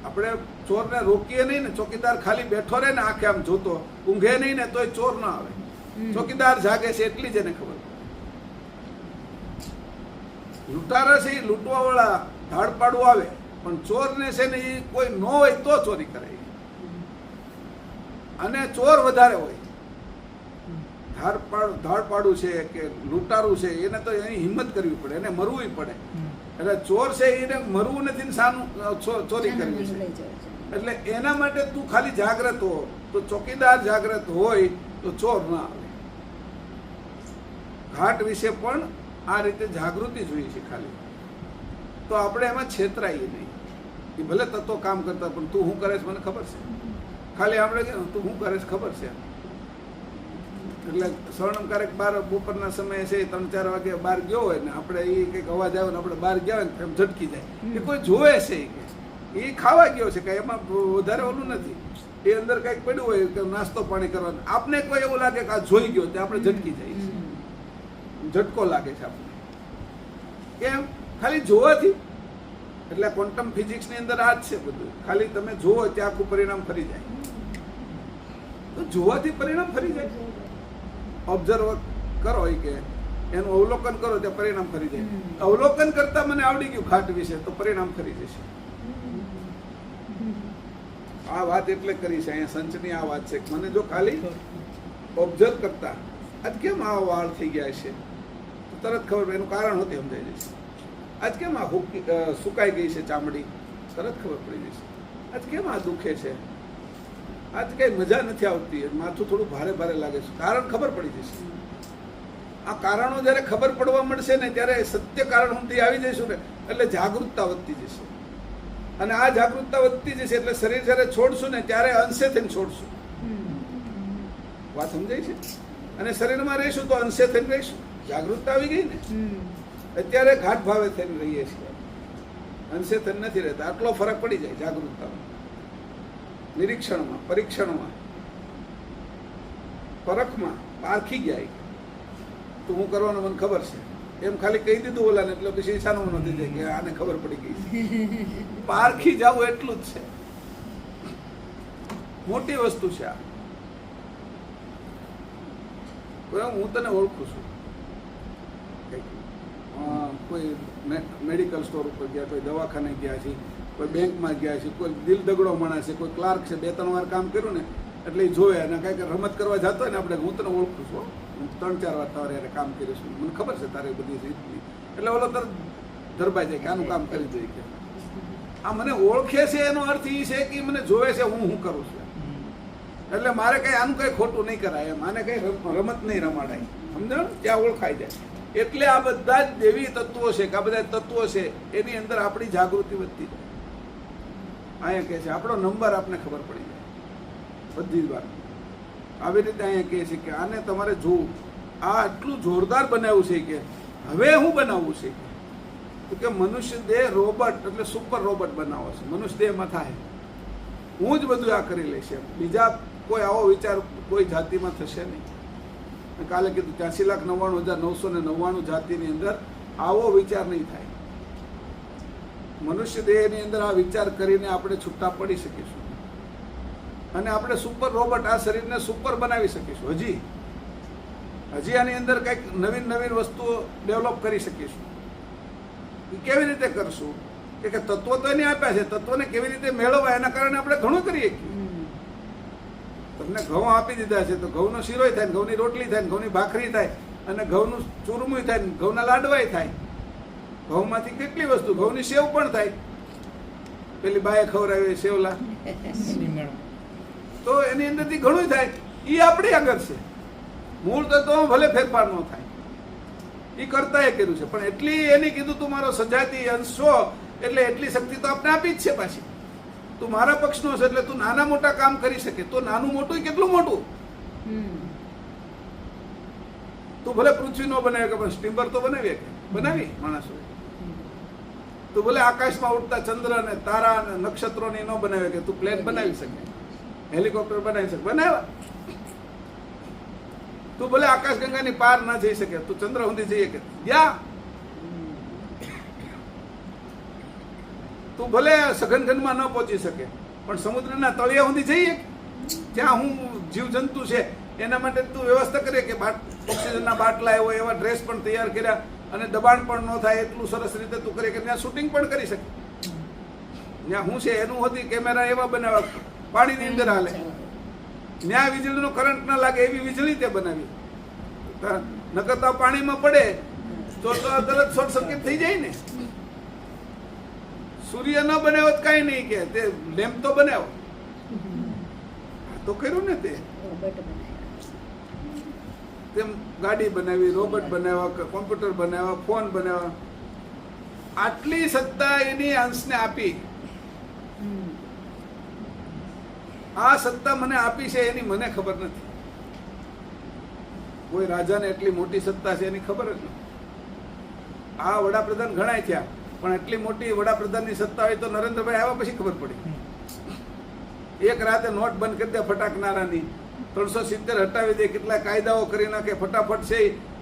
A: આપણે ચોરને રોકીએ નહીં ને, ચોકીદાર ખાલી બેઠો રહે ને આંખે આમ જોતો, ઊંઘે નહીં ને તોય ચોર ના આવે. ચોકીદાર જાગે છે એટલી જ એને ખબર. લૂંટારા છે એ લૂંટવા વાળા ધાડ પાડું આવે, પણ ચોરને છે ને એ કોઈ ન હોય તો ચોરી કરે, અને ચોર વધારે હોય. ધાડ પાડું છે કે લૂંટારું છે એને તો એની હિંમત કરવી પડે, એને મરવું પડે. એટલે ચોર છે એને મરવું નથી ને સાનું ચોરી કરવી છે. એટલે એના માટે તું ખાલી જાગ્રત હો તો, ચોકીદાર જાગ્રત હોય તો ચોર ના આવે. ઘાટ વિશે પણ આ રીતે જાગૃતિ જોઈએ છે ખાલી, તો આપણે એમાં છેતરાઈએ નહીં. એ ભલે તત્વો કામ કરતા પણ તું શું કરે છે મને ખબર છે, ખાલી આપણે તું શું કરે છે ખબર છે. એટલે સ્વર્ણમ ક્યારેક બાર બપોરના સમયે છે 3-4 વાગે બહાર ગયો હોય ને આપણે એ કંઈક અવાજ આવે ને આપણે બહાર ગયા હોય ને એમ ઝટકી જાય એ કોઈ જોવે છે કે એ ખાવા ગયો છે, કાંઈ એમાં વધારે ઓલું નથી. એ અંદર કંઈક પડ્યું હોય કે નાસ્તો પાણી કરવાનું, આપને કોઈ એવું લાગે કે આ જોઈ ગયો તો આપણે ઝટકી જાય, ઝટકો લાગે છે આપણે. કેમ? ખાલી જોવાથી. એટલે ક્વોન્ટમ ફિઝિક્સની અંદર આ જ છે બધું, ખાલી તમે જોવો ત્યાં આખું પરિણામ ફરી જાય. તો જોવાથી પરિણામ ફરી જાય. ઓબ્ઝર્વ કરો કે એનું અવલોકન કરો ત્યાં પરિણામ ફરી જાય. અવલોકન કરતા મને આવડી ગયું ઘાટ વિશે તો પરિણામ ફરી જશે. આ વાત એટલે કરી છે અહીંયા સંચની આ વાત છે કે મને જો ખાલી ઓબ્ઝર્વ કરતા આજ કેમ આ વાળ થઈ ગયા છે તો તરત ખબર, એનું કારણ હોતી સમજાઈ જશે. આજ કેમ આ સુકાઈ ગઈ છે ચામડી, તરત ખબર પડી જશે. આજ કેમ આ દુખે છે, આજ કઈ મજા નથી આવતી, માથું થોડું ભારે ભારે લાગે છે, કારણ ખબર પડી જશે. આ કારણો જયારે ખબર પડવા મળશે ને ત્યારે સત્ય કારણ સુધી આવી જઈશું ને એટલે જાગૃતતા વધતી જશે. અને આ જાગૃતતા વધતી જશે એટલે શરીર જયારે છોડશું ને ત્યારે અંશે થઈને છોડશું. વાત સમજાય છે? અને શરીરમાં રહીશું તો અંશે થઈને રહીશું. જાગૃતતા આવી ગઈ ને. અત્યારે ઘાટ ભાવે થઈને રહીએ છીએ, અંશે થઈને નથી રહેતા. આટલો ફરક પડી જાય જાગૃતતામાં, નિરીક્ષણમાં, પરીક્ષણમાં, પરખમાં. પારખી ગયા તો હું કરવાનું મને ખબર છે એમ ખાલી કહી દીધું ઓલાને એટલે પછી ઈશાનો નથી જાય કે આને ખબર પડી ગઈ છે. પારખી જવું એટલું જ છે, મોટી વસ્તુ છે આ. હું તને ઓળખું છું, કોઈ મેડિકલ સ્ટોર ઉપર ગયા, કોઈ દવાખાને ગયા છે, કોઈ બેંકમાં ગયા છે, કોઈ દિલ દગડો માણસ છે, કોઈ ક્લાર્ક છે, 2-3 વાર કામ કર્યું ને એટલે એ જોવે અને કાંઈક રમત કરવા જતો હોય ને આપણે, હું તને ઓળખું છું, હું 3-4 વાર તારે યારે કામ કર્યું છું, મને ખબર છે તારે બધી રીતની. એટલે ઓલો તરત ધરબાઈ જાય કે આનું કામ કરી દઈએ કે આ મને ઓળખે છે. એનો અર્થ એ છે કે મને જોવે છે હું કરું છું, એટલે મારે કઈ આનું કઈ ખોટું નહીં કરાય એમ, આને કઈ રમત નહીં રમાડાય. સમજાણ? ત્યાં ઓળખાઈ જાય. એટલે આ બધા જ દેવી તત્વો છે કે આ બધા તત્વો છે એની અંદર આપણી જાગૃતિ વધતી જાય. અહીંયા કહે છે આપણો નંબર આપને ખબર પડી જાય બધી જ વાત. આવી રીતે અહીંયા કહે છે કે આને તમારે જોવું, આ આટલું જોરદાર બનાવ્યું છે કે હવે શું બનાવવું છે કે મનુષ્ય દેહ રોબોટ એટલે સુપર રોબોટ બનાવો છે. મનુષ્ય દેહમાં થાય હું જ બધું આ કરી લઈશ. બીજા કોઈ આવો વિચાર કોઈ જાતિમાં થશે નહીં. કાલે કીધું 83,99,999 જાતિની અંદર આવો વિચાર નહીં થાય. મનુષ્ય દેહની અંદર આ વિચાર કરીને આપણે છૂટા પડી શકીશું અને આપણે સુપર રોબોટ આ શરીરને સુપર બનાવી શકીશું. હજી આની અંદર કંઈક નવીન વસ્તુઓ ડેવલપ કરી શકીશું. એ કેવી રીતે કરશું કે તત્વો તો એને આપ્યા છે, તત્વોને કેવી રીતે મેળવવા એના કારણે આપણે ઘણું કરીએ. તમને ઘઉં આપી દીધા છે તો ઘઉંનો શીરોય થાય, ઘઉંની રોટલી થાય, ઘઉંની ભાખરી થાય, અને ઘઉંનું ચૂરમું થાય, ઘઉંના લાડવાય થાય. ઘઉંમાંથી કેટલી વસ્તુ, ઘઉંની સેવ પણ થાય, પેલી બાએ ખવડાવી સેવલા, તો એની અંદરથી ઘણું થાય. એ આપણી આગળ છે. મૂળ તત્વો ભલે ફેરફાર ન થાય, એ કરતા એ કર્યું છે, પણ એટલી એની કીધું તું મારો સજાતી અંશ છો એટલે એટલી શક્તિ તો આપણે આપી જ છે પાછી. તું મારા પક્ષનો છે એટલે તું નાના મોટા કામ કરી શકે. તો નાનું મોટું કેટલું મોટું, તું ભલે પૃથ્વી ન બનાવે કે પણ સ્ટીમર તો બનાવી માણસો. તું ભલે આકાશમાં ઉડતા ચંદ્ર ને તારા અને નક્ષત્રોની ન બનાવે કે તું પ્લેન બનાવી શકે, હેલિકોપ્ટર બનાવી શકે, બનાવ્યા. તું ભલે આકાશગંગાની પાર ના જઈ શકે, તું ચંદ્ર સુધી જઈ શકે, ગયા. તું ભલે સઘનઘનમાં ન પહોંચી શકે પણ સમુદ્રના તળિયા સુધી જઈએ, ત્યાં હું જીવજંતુ છે એના માટે તું વ્યવસ્થા કરે કે ઓક્સિજનના બાટલા એવો એવા ડ્રેસ પણ તૈયાર કર્યા અને દબાણ પણ ન થાય એટલું સરસ રીતે તું કરે કે ત્યાં શૂટિંગ પણ કરી શકે. ત્યાં હું છે એનું હતી કેમેરા એવા બનાવ્યા, પાણીની અંદર હાલે, ત્યાં વીજળીનો કરંટ ના લાગે એવી વીજળી તે બનાવી. નકર તો પાણીમાં પડે તો તરત શોર્ટ સર્કિટ થઈ જાય ને. સૂર્ય ન બનાવ્યો તો કાંઈ નહીં, કે તે લેમ્પ તો બનાવો, તો કર્યું ને તે. તેમ ગાડી બનાવી, રોબોટ બનાવ્યા, કોમ્પ્યુટર બનાવ્યા, ફોન બનાવ્યા. આટલી સત્તા એની અંશને આપી. આ સત્તા મને આપી છે એની મને ખબર નથી. કોઈ રાજાને એટલી મોટી સત્તા છે એની ખબર જ નથી. આ વડાપ્રધાન ઘણાય થયા પણ એટલી મોટી વડાપ્રધાનની સત્તા હોય તો નરેન્દ્રભાઈ આવ્યા પછી ખબર પડી. એક રાતે નોટ બંધ કરી દે ફટાકનારાની, 370 હટાવી દે, કેટલા કાયદાઓ કરી નાખે ફટાફટ છે,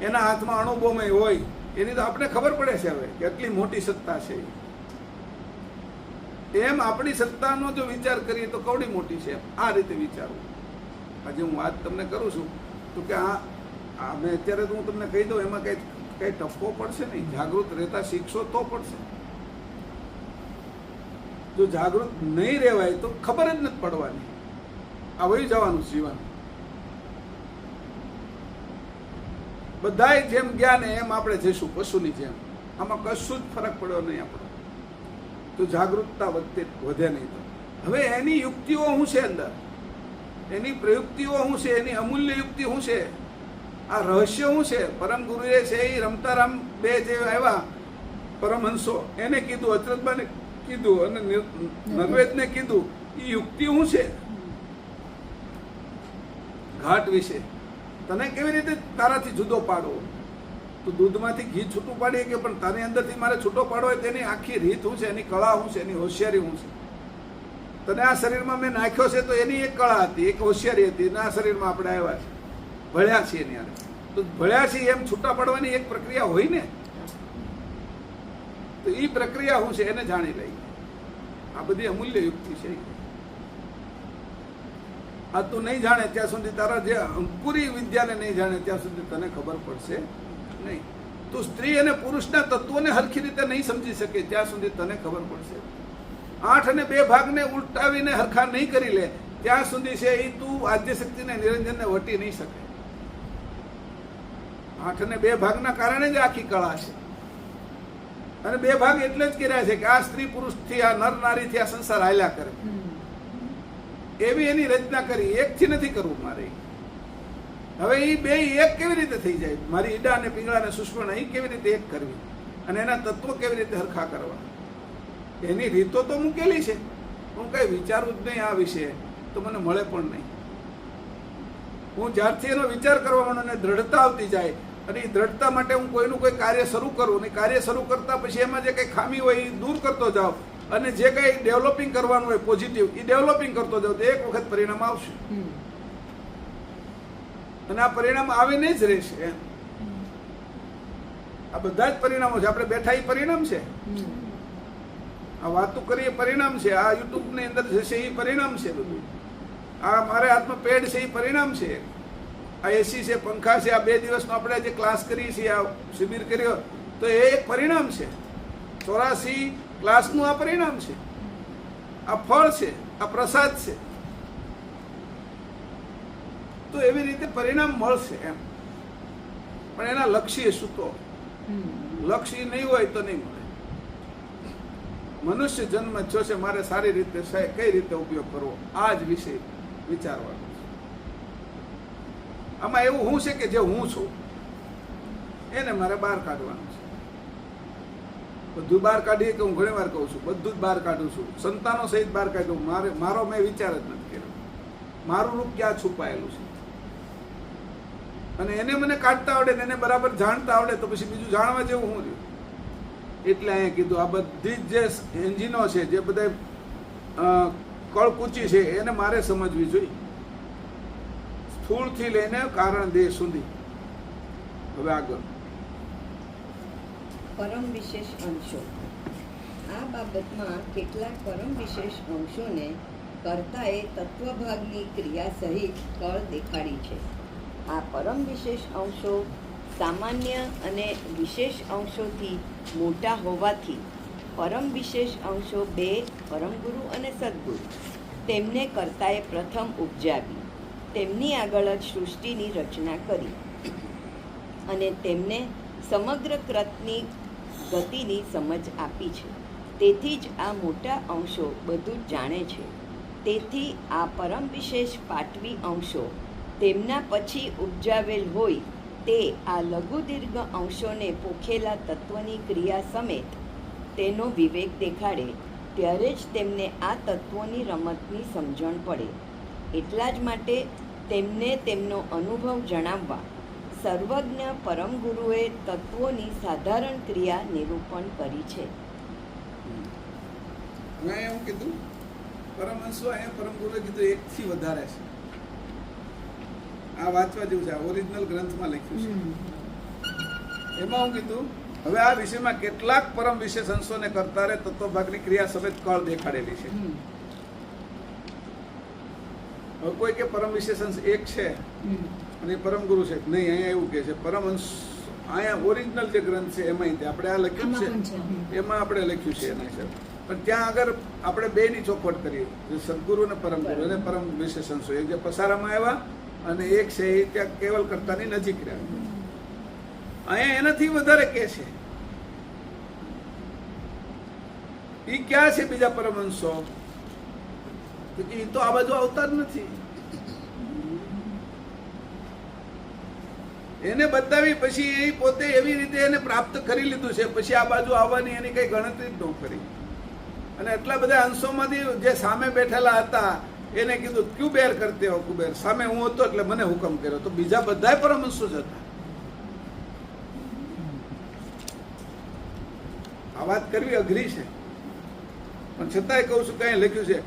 A: એના હાથમાં અણુબોમ્બ હોય, એની તો આપણે ખબર પડે છે હવે કે એટલી મોટી સત્તા છે. એમ આપણી સત્તાનો જો વિચાર કરીએ તો કવડી મોટી છે. આ રીતે વિચારવું. આજે હું વાત તમને કરું છું તો કે આ મેં અત્યારે તો હું તમને કહી દઉં, એમાં કઈ ટપકો પડશે નહીં. જાગૃત રહેતા શીખશો તો પડશે. જો જાગૃત નહીં રહેવાય તો ખબર જ નથી પડવાની. આ વહી જવાનું જીવન. બધાય જેમ ગયા ને એમ આપણે જઈશું, પશુની જેમ. આમાં કશું જ ફરક પડ્યો નહીં આપણો. તો જાગૃતતા વધે નહીં. તો હવે એની યુક્તિઓ શું છે અંદર, એની પ્રયુક્તિઓ શું છે, એની અમૂલ્ય યુક્તિ શું છે, આ રહસ્ય શું છે. પરમ ગુરુએ છે એ રમતારામ બે જે આવ્યા પરમહંસો, એને કીધું, અચરતબાને કીધું અને નગવેદને કીધું. એ યુક્તિ શું છે ઘાટ વિશે. તને કેવી રીતે તારાથી જુદો પાડવો. તું દૂધમાંથી ઘી છૂટું પાડીએ કે પણ તારી અંદરથી મારે છૂટો પાડવો હોય તેની આખી રીત શું છે, એની કળા શું છે, એની હોશિયારી શું છે. તને આ શરીરમાં મેં નાખ્યો છે તો એની એક કળા હતી, એક હોશિયારી હતી. આ શરીરમાં આપણે આવ્યા છે, ભળ્યા છીએ એની અંદર. તો ભળ્યા છીએ એમ છૂટા પાડવાની એક પ્રક્રિયા હોય ને. તો એ પ્રક્રિયા શું છે એને જાણી લઈ. આ બધી અમૂલ્ય યુક્તિ છે. આ તું નહીં જાણે ત્યાં સુધી, તારા જે અંકુરી વિદ્યાને નહીં જાણે ત્યાં સુધી તને ખબર પડશે નહીં. તું સ્ત્રી અને પુરુષના તત્વોને હરખી રીતે નહીં સમજી શકે ત્યાં સુધી તને ખબર પડશે. 8 અને 2 ભાગને ઉલટાવીને હરખા નહીં કરી લે ત્યાં સુધી છે એ તું આદ્યશક્તિને નિરંજનને વટી નહીં શકે. 8 અને 2 ભાગના કારણે જ આખી કળા છે. અને 2 ભાગ એટલે જ કર્યા છે કે આ સ્ત્રી પુરુષથી, આ નર નારીથી આ સંસાર હાલ્યા કરે. એવી એની રચના કરી. એકથી નથી કરવું મારે. હવે એ બે એક કેવી રીતે થઈ જાય? મારી ઈડા અને પિંગળા અને સુષ્મણા એ કેવી રીતે એક કરવી અને એના તત્વો કેવી રીતે હરખા કરવા, એની રીતો તો મૂકેલી છે. હું કઈ વિચારું જ નહીં આ વિશે તો મને મળે પણ નહીં. હું જ્યારથી એનો વિચાર કરવા માંડું અને દ્રઢતા આવતી જાય અને એ દ્રઢતા માટે હું કોઈનું કોઈ કાર્ય શરૂ કરું અને કાર્ય શરૂ કરતા પછી એમાં જે કંઈ ખામી હોય એ દૂર કરતો જાઉં અને જે કંઈ ડેવલપિંગ કરવાનું હોય પોઝિટિવ એ ડેવલપિંગ કરતો જાઉં તો એક વખત પરિણામ આવશે. અને આ પરિણામ આવીને જ રહેશે. આ બધા જ પરિણામો છે. આપણે બેઠા એ પરિણામ છે, આ વાતો કરીએ પરિણામ છે, આ યુટ્યુબ ની અંદર જશે એ પરિણામ છે, બધું આ મારે હાથમાં પેડ છે એ પરિણામ છે, આ એસી છે, પંખા છે, આ 2 દિવસનો આપણે જે ક્લાસ કરીએ છીએ, આ શિબિર કર્યો તો એ એક પરિણામ છે. 84 ક્લાસનું આ પરિણામ છે, આ ફળ છે, આ પ્રસાદ છે. તો એવી રીતે પરિણામ મળશે એમ. પણ એના લક્ષ્ય શું? તો લક્ષ્ય નહીં હોય તો નહીં મળે. મનુષ્ય જન્મ થયો છે, મારે સારી રીતે કઈ રીતે ઉપયોગ કરવો, આ જ વિશે વિચારવાનો છે. આમાં એવું હું છે કે જે હું છું એને મારે બહાર કાઢવાનું છે. બધું બહાર કાઢીએ કે હું ઘણી વાર કહું છું, બધું જ બહાર કાઢું છું, સંતાનો સહિત બહાર કાઢું. મારો મેં વિચાર જ નથી કર્યો, મારું રૂપ ક્યાં છુપાયેલું છે. અને એને મને કાઢતા આવડે ને એને બરાબર જાણતા આવડે તો પછી બીજું જાણવા જેવું હું રહ્યું. એટલે અહીંયા કીધું આ બધી જ જે એન્જિનો છે, જે બધા કળકૂચી છે, એને મારે સમજવી જોઈએ, સ્થૂળથી લઈને કારણ દેહ સુધી. હવે આગળ
B: પરમ વિશેષ અંશો. આ બાબતમાં કેટલાક પરમ વિશેષ અંશોને કર્તાએ તત્વભાગની ક્રિયા સહિત કળ દેખાડી છે. આ પરમ વિશેષ અંશો સામાન્ય અને વિશેષ અંશોથી મોટા હોવાથી પરમ વિશેષ અંશો બે પરમગુરુ અને સદગુરુ તેમને કર્તાએ પ્રથમ ઉપજાવી તેમની આગળ જ સૃષ્ટિની રચના કરી અને તેમને સમગ્ર કૃતની ગતિની સમજ આપી છે. તેથી જ આ મોટા અંશો બધું જ જાણે છે. તેથી આ પરમ વિશેષ પાટવી અંશો તેમના પછી ઉપજાવેલ હોય તે આ લઘુ દીર્ઘ અંશોને પોખેલા તત્વની ક્રિયા સમેત તેનો વિવેક દેખાડે ત્યારે જ તેમને આ તત્વોની રમતની સમજણ પડે. એટલા જ માટે તેમને તેમનો અનુભવ જણાવવા સર્વજ્ઞ પરમ ગુરુએ તત્વોની સાધારણ ક્રિયા નિરૂપણ કરી છે.
A: મેં એવું કીધું પરમહંસો અહીંયા પરમ ગુરુએ કીધું એકથી વધારે છે. આ વાંચવા જેવું છે, આ ઓરિજિનલ ગ્રંથમાં લખ્યું છે. એમાં હું કીધું હવે આ વિષયમાં કેટલાક પરમ વિશેષ અંશોને કર્તારે તત્વભાગની ક્રિયા સમેત કળ દેખાડેલી છે. હવે કોઈ કે પરમ વિશેષ અંશ એક છે અને પરમ ગુરુ છે, નહીં. અહીંયા એવું કે છે પરમહંસ, અહીંયા ઓરિજિનલ જે ગ્રંથ છે એમાં આપણે આ લખ્યું છે, એમાં આપણે લખ્યું છે એના હિસાબે. પણ ત્યાં આગળ આપણે બેની ચોખવટ કરીએ, સદગુરુ અને પરમ ગુરુ અને પરમ વિશેષ અંશો, એક જે પસારામાં આવ્યા અને એક છે એ ત્યાં કેવલ કર્તાની નજીક રહ્યા. અહીંયા એનાથી વધારે કે છે. એ ક્યાં છે બીજા પરમહંસો? એ તો આ બાજુ આવતા જ નથી. એને બતાવી પછી એ પોતે એવી રીતે એને પ્રાપ્ત કરી લીધું છે, પછી આ બાજુ આવવાની એની કઈ ગણતરી જ ન કરી. અને એટલા બધા અંશોમાંથી જે સામે બેઠેલા હતા એને કીધું ક્યુ બેર કરતે હો કુબેર, સામે હું હતો એટલે મને હુકમ કર્યો. તો બીજા બધા પરમહંસો જ હતા. આ વાત કરવી અઘરી છે, પણ છતાંય કહું છું કઈ લખ્યું છે,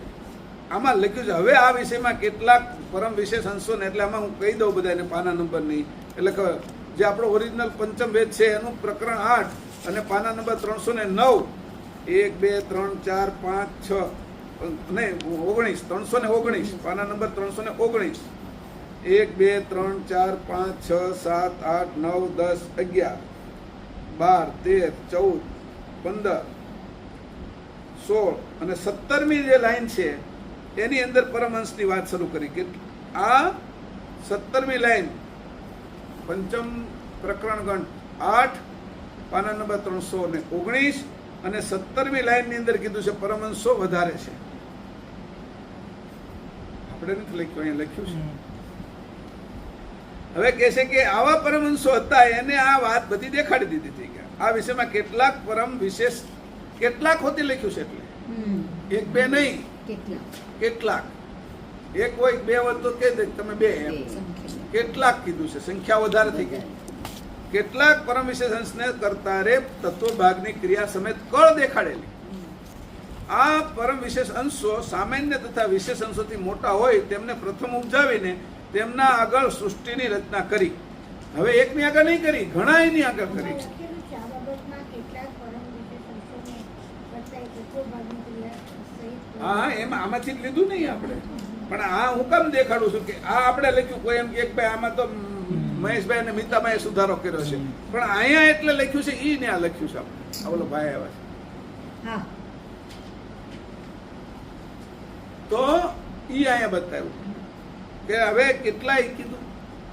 A: આમાં લખ્યું છે. હવે આ વિષયમાં કેટલાક પરમ વિશેષ અંશો ને, એટલે આમાં હું કહી દઉં બધાને પાના નંબર નહીં, એટલે કે જે આપણો ઓરિજિનલ પંચમ વેદ છે એનું પ્રકરણ 8 અને પાના નંબર 309, 1 2 3 4 5 6 નહીં 19, 319 પાના નંબર 319, 1 2 3 4 5 6 7 8 9 10 11 12 13 14 15 16 અને 17મી જે લાઈન છે એની અંદર પરમહંસની વાત શરૂ કરી કે આ 17મી લાઈન પંચમ પ્રકરણ ગણ 8 પાના નંબર 319 અને 17મી લાઈનની અંદર કીધું છે પરમહંસો વધારે છે. આપણે નથી લખ્યું, અહીંયા લખ્યું છે. હવે કહે છે કે આવા પરમહંસો હતા એને આ વાત બધી દેખાડી દીધી હતી કે આ વિષયમાં કેટલાક પરમ વિશેષ, કેટલાક હોતી લખ્યું છે, એટલે એક બે નહીં, કેટલાક. એક હોય બે હોય તો કે તમે બે, કેટલાક કીધું છે, સંખ્યા વધારે થઈ ગઈ. કેટલાક પરમ વિશેષ અંશને કર્તારે તત્વભાગની ક્રિયા સમેત કળ દેખાડેલી. આ પરમ વિશેષ અંશો સામાન્ય તથા વિશેષ અંશોથી મોટા હોય તેમને પ્રથમ ઉપજાવીને તેમના આગળ સૃષ્ટિની રચના કરી. હવે એકની આગળ નહીં કરી, ઘણા એની આગળ કરી છે. હા, એમાં આમાંથી જ લીધું નહીં આપણે, પણ આ હું કેમ દેખાડું છું કે આ આપણે લખ્યું, કોઈ એમ કે ભાઈ આમાં તો મહેશભાઈ અને મીતાભાઈએ સુધારો કર્યો છે, પણ અહીંયા એટલે લખ્યું છે ઈ ને આ લખ્યું છે આપણે. આ ઓલો ભાઈ આવ્યા છે તો ઈ અહીંયા બતાવ્યું કે હવે કેટલાય કીધું,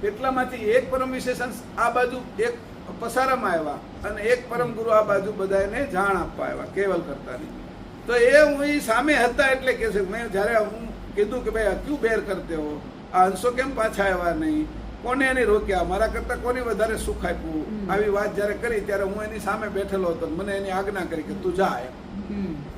A: કેટલામાંથી એક પરમ વિશેષણ આ બાજુ એક પસારામાં આવ્યા અને એક પરમ ગુરુ આ બાજુ બધાને જાણ આપવા આવ્યા કેવલ કરતાની. તો એ હું એ સામે હતા એટલે કે છે મેં જ્યારે હું કીધું કે ભાઈ ક્યું બેર કરતે હો, આ અંશો કેમ પાછા આવ્યા નહીં, કોને એને રોક્યા, મારા કરતાં કોને વધારે સુખ આપ્યું, આવી વાત જ્યારે કરી ત્યારે હું એની સામે બેઠેલો હતો. મને એની આજ્ઞા કરી કે તું જા એમ.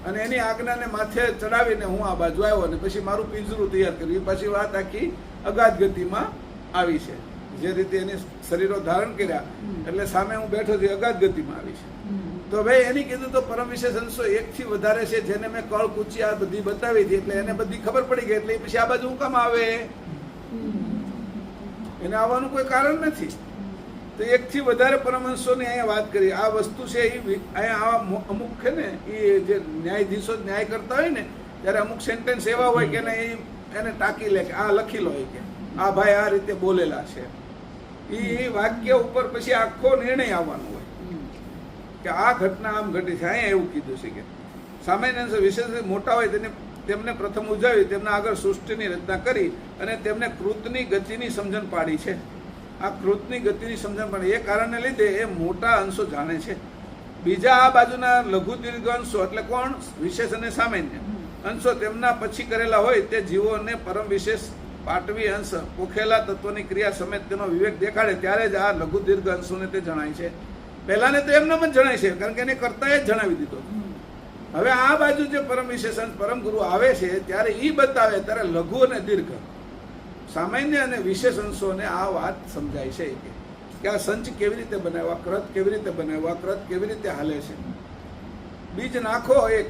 A: અને એની આજ્ઞાને માથે ચડાવીને હું આ બાજુ આવ્યો અને પછી મારું પિંજરું તૈયાર કર્યું. એ પછી વાત આખી અગાધ ગતિમાં આવી છે. જે રીતે એને શરીરો ધારણ કર્યા એટલે સામે હું બેઠો છું, અગાધ ગતિમાં આવી છે. તો ભાઈ એની કીધું તો પરમ વિશેષ અંશો 1 થી વધારે છે, જેને મેં કળ કૂચી આ બધી બતાવી હતી એટલે એને બધી ખબર પડી ગઈ. એટલે પછી આ બાજુ હું કામ આવે, એને આવવાનું કોઈ કારણ નથી. તો 1 થી વધારે પરમહંસોની અહીંયા વાત કરી. આ વસ્તુ છે એ અહીંયા આવા અમુક છે ને એ જે ન્યાયાધીશો ન્યાય કરતા હોય ને ત્યારે અમુક સેન્ટેન્સ એવા હોય કે એને ટાંકી લે કે આ લખી લો કે આ ભાઈ આ રીતે બોલેલા છે. એ વાક્ય ઉપર પછી આખો નિર્ણય આવવાનો હોય કે આ ઘટના આમ ઘટી છે. અહીંયા એવું કીધું છે કે સામાન્ય અંશ વિશેષ મોટા હોય તેમને પ્રથમ ઉજાવી તેમના આગળ સૃષ્ટિની રચના કરી અને તેમને કૃતની ગતિની સમજણ પાડી છે. આ કૃતની ગતિની સમજણ પાડી એ કારણને લીધે એ મોટા અંશો જાણે છે. બીજા આ બાજુના લઘુ દીર્ઘ અંશો એટલે કોણ, વિશેષ અને સામાન્ય અંશો તેમના પછી કરેલા હોય તે જીવોને પરમ વિશેષ પાટવી અંશ પોખેલા તત્વની ક્રિયા સમેત તેનો વિવેક દેખાડે ત્યારે જ આ લઘુ દીર્ઘ અંશોને તે જણાય છે. પહેલાને તો એમને જ જણાય છે કારણ કે એને કરતા જ જણાવી દીધો. હવે આ બાજુ જે પરમ વિશેષ પરમ ગુરુ આવે છે ત્યારે એ બતાવે ત્યારે લઘુ અને દીર્ઘ સામાન્ય અને વિશેષ અંશોને આ વાત સમજાય છે કે આ સંચ કેવી રીતે બનાવવા, ક્રત કેવી રીતે બનાવવા, ક્રત કેવી રીતે હાલે છે. બીજ નાખો એક